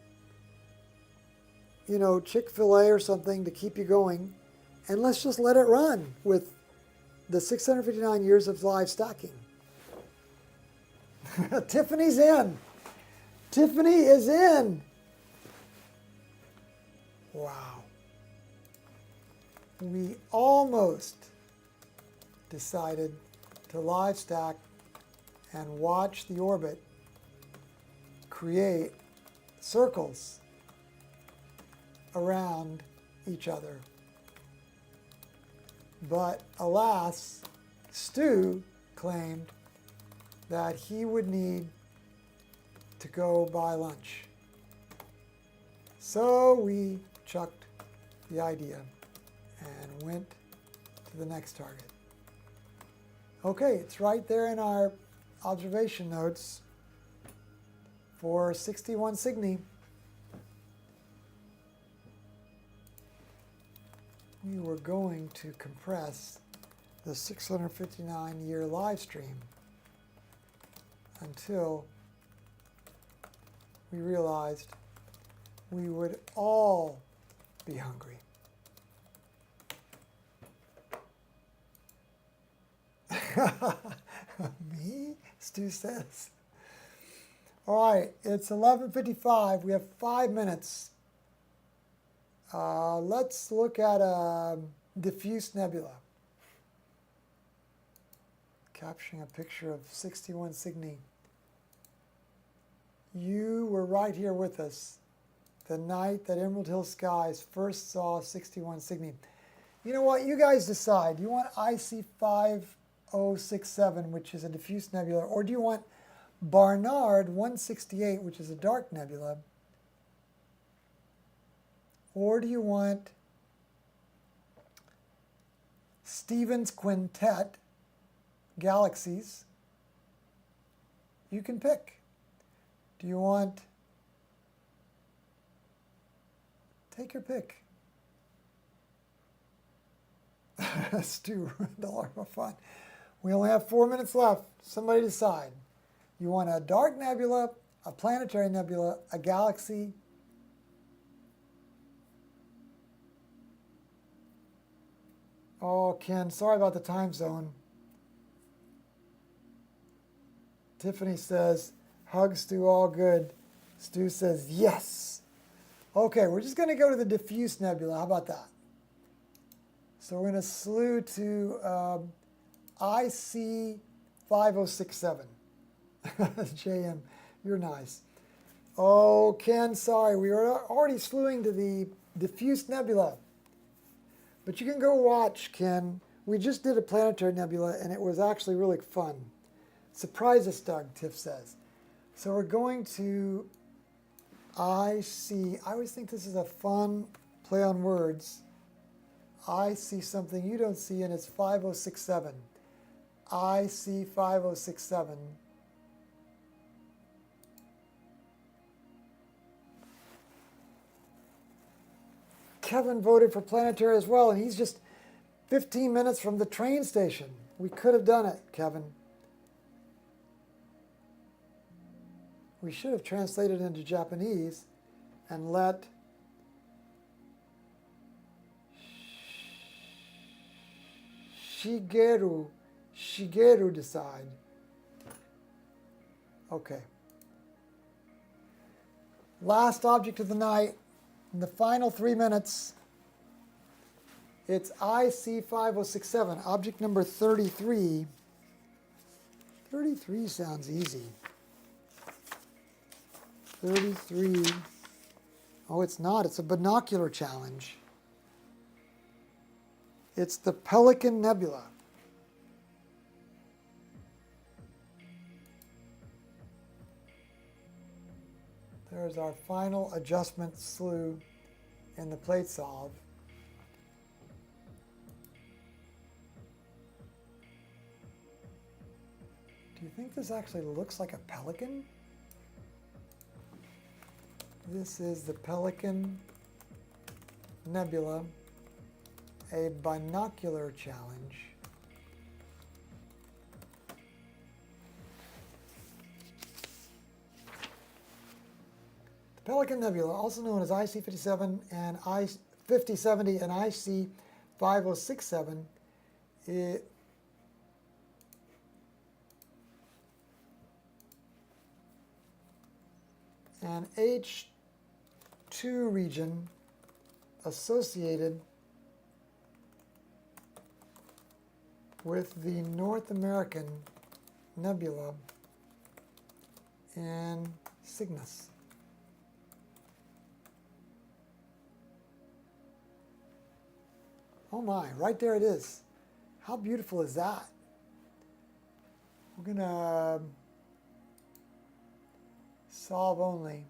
you know, Chick-fil-A or something to keep you going, and let's just let it run with the 659 years of live stacking. Tiffany's in. Tiffany is in. Wow. We almost decided to live stack and watch the orbit create circles around each other. But alas, Stu claimed that he would need to go buy lunch. So we chucked the idea and went to the next target. Okay, it's right there in our observation notes for 61 Cygni. We were going to compress the 659-year live stream until we realized we would all be hungry. Me? Stu says. All right, it's 11:55. We have 5 minutes. Let's look at a diffuse nebula. Capturing a picture of 61 Cygni. You were right here with us the night that Emerald Hill Skies first saw 61 Cygni. You know what? You guys decide. Do you want IC5067, which is a diffuse nebula, or do you want Barnard 168, which is a dark nebula? Or do you want Stephan's Quintet galaxies? You can pick. Do you want, take your pick. Stu, $1 for fun. We only have 4 minutes left. Somebody decide. You want a dark nebula, a planetary nebula, a galaxy? Oh, Ken, sorry about the time zone. Tiffany says, hugs Stu, all good. Stu says, yes. Okay, we're just going to go to the diffuse nebula. How about that? So we're going to slew to IC5067. JM, you're nice. Oh, Ken, sorry. We were already slewing to the diffuse nebula. But you can go watch, Ken. We just did a planetary nebula, and it was actually really fun. Surprise us, Doug, Tiff says. So we're going to IC. I always think this is a fun play on words. I see something you don't see, and it's 5067. IC5067. Kevin voted for planetary as well, and he's just 15 minutes from the train station. We could have done it, Kevin. We should have translated into Japanese and let Shigeru decide. Okay. Last object of the night, in the final 3 minutes, it's IC5067, object number 33. 33 sounds easy. 33. Oh, it's not. It's a binocular challenge. It's the Pelican Nebula. There's our final adjustment slew in the plate solve. Do you think this actually looks like a pelican? This is the Pelican Nebula, a binocular challenge. The Pelican Nebula, also known as IC57 and I-5070 and IC5067, an H2 region associated with the North American Nebula in Cygnus. Oh my, right there it is. How beautiful is that? We're going to solve only.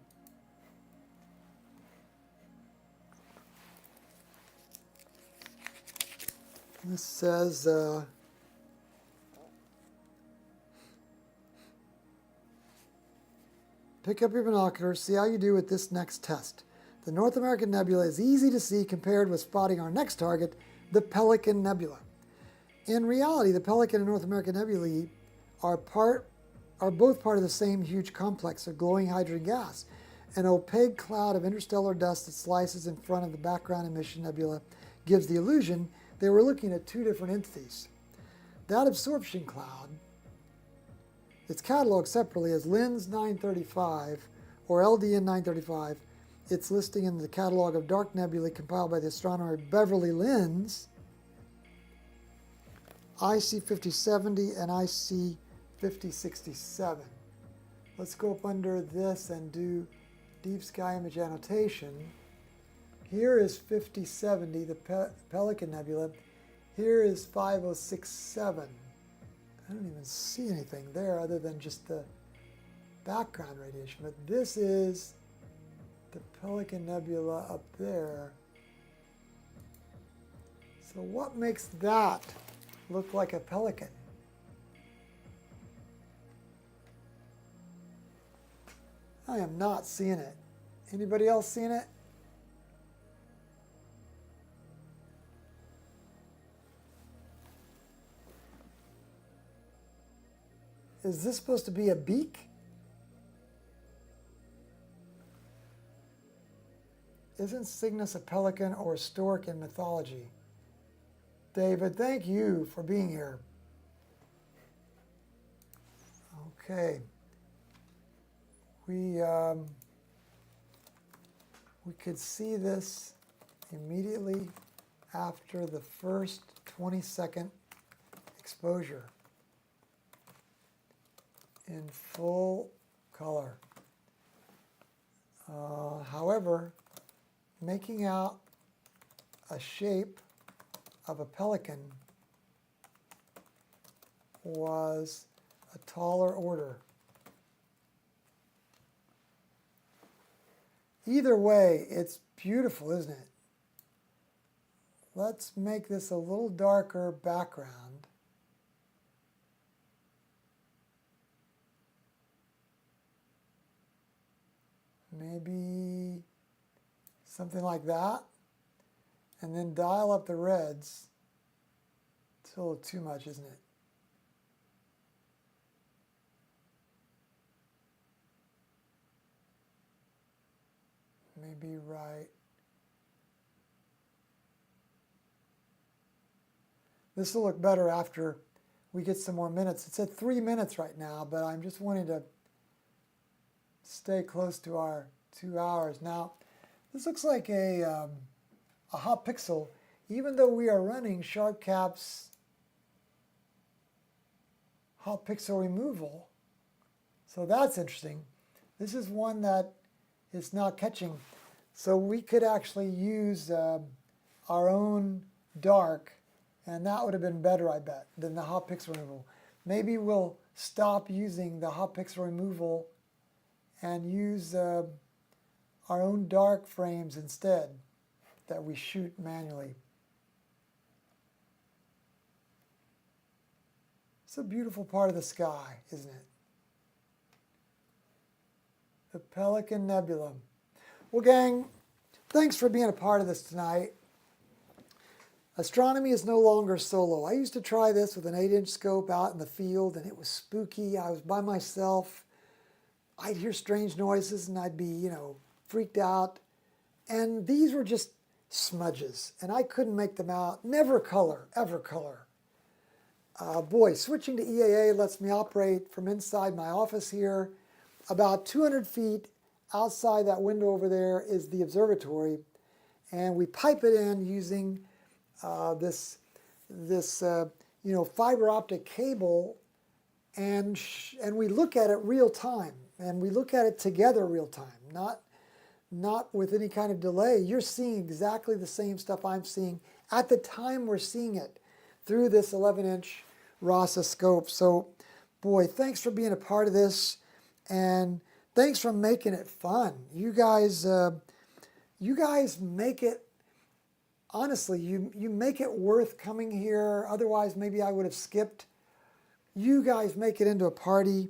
This says pick up your binoculars, see how you do with this next test. The North American Nebula is easy to see compared with spotting our next target, the Pelican Nebula. In reality, the Pelican and North American nebulae are both part of the same huge complex of glowing hydrogen gas, an opaque cloud of interstellar dust that slices in front of the background emission nebula gives the illusion they were looking at two different entities. That absorption cloud, it's cataloged separately as LINS 935 or LDN 935. Its listing in the catalog of dark nebulae compiled by the astronomer Beverly Lins, IC5070 and IC5067. Let's go up under this and do deep sky image annotation. Here is 5070, the Pelican Nebula. Here is 5067. I don't even see anything there other than just the background radiation. But this is the Pelican Nebula up there. So what makes that look like a pelican? I am not seeing it. Anybody else seeing it? Is this supposed to be a beak? Isn't Cygnus a pelican or a stork in mythology? David, thank you for being here. Okay. We we could see this immediately after the first 20-second exposure in full color. However, making out a shape of a pelican was a taller order. Either way, it's beautiful, isn't it? Let's make this a little darker background. Maybe something like that. And then dial up the reds. It's a little too much, isn't it? Maybe right. This will look better after we get some more minutes. It's at 3 minutes right now, but I'm just wanting to stay close to our 2 hours. Now, this looks like a hot pixel, even though we are running SharpCap's hot pixel removal. So that's interesting. This is one that is not catching. So we could actually use our own dark, and that would have been better, I bet, than the hot pixel removal. Maybe we'll stop using the hot pixel removal and use our own dark frames instead that we shoot manually. It's a beautiful part of the sky, isn't it? The Pelican Nebula. Well, gang, thanks for being a part of this tonight. Astronomy is no longer solo. I used to try this with an 8-inch scope out in the field, and it was spooky. I was by myself. I'd hear strange noises, and I'd be, freaked out. And these were just smudges, and I couldn't make them out. Never color, ever color. Boy, switching to EAA lets me operate from inside my office here. About 200 feet outside that window over there is the observatory, and we pipe it in using this fiber optic cable, and we look at it real time, and we look at it together real time, not with any kind of delay. You're seeing exactly the same stuff I'm seeing at the time we're seeing it through this 11-inch RASA scope. So, boy, thanks for being a part of this, and thanks for making it fun. You guys make it. Honestly, you make it worth coming here. Otherwise, maybe I would have skipped. You guys make it into a party,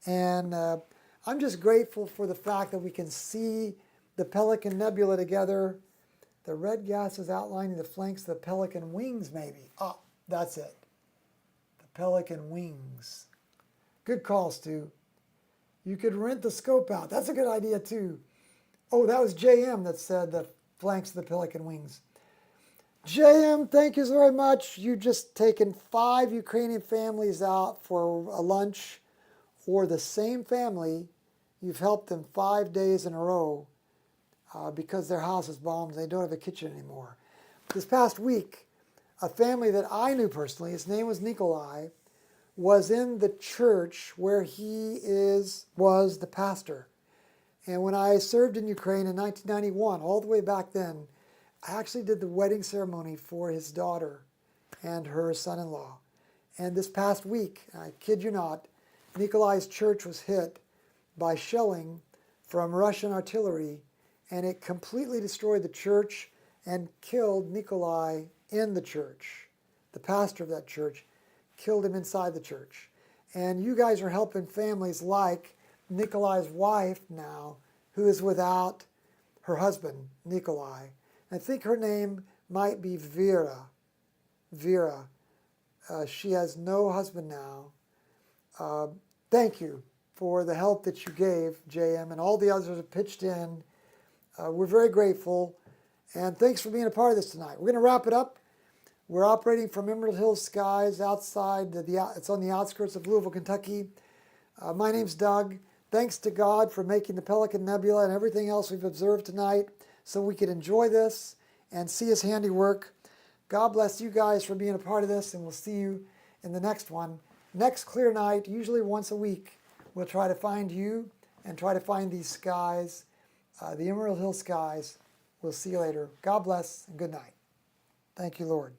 and I'm just grateful for the fact that we can see the Pelican Nebula together. The red gas is outlining the flanks of the Pelican wings, maybe. Oh, that's it. The Pelican wings. Good call, Stu. You could rent the scope out. That's a good idea, too. Oh, that was JM that said the flanks of the Pelican wings. JM, thank you very much. You've just taken 5 Ukrainian families out for a lunch, or the same family, you've helped them 5 days in a row because their house is bombed and they don't have a kitchen anymore. This past week, a family that I knew personally, his name was Nikolai, was in the church where he was the pastor. And when I served in Ukraine in 1991, all the way back then, I actually did the wedding ceremony for his daughter and her son-in-law. And this past week, I kid you not, Nikolai's church was hit by shelling from Russian artillery, and it completely destroyed the church and killed Nikolai in the church. The pastor of that church killed him inside the church. And you guys are helping families like Nikolai's wife now, who is without her husband, Nikolai. I think her name might be Vera. Vera. She has no husband now. Thank you for the help that you gave, JM, and all the others that pitched in. We're very grateful, and thanks for being a part of this tonight. We're going to wrap it up. We're operating from Emerald Hill skies outside. It's on the outskirts of Louisville, Kentucky. My name's Doug. Thanks to God for making the Pelican Nebula and everything else we've observed tonight. so we could enjoy this and see his handiwork. God bless you guys for being a part of this, and we'll see you in the next one. Next clear night, usually once a week, we'll try to find you and try to find these skies, the Emerald Hill skies. We'll see you later. God bless and good night. Thank you, Lord.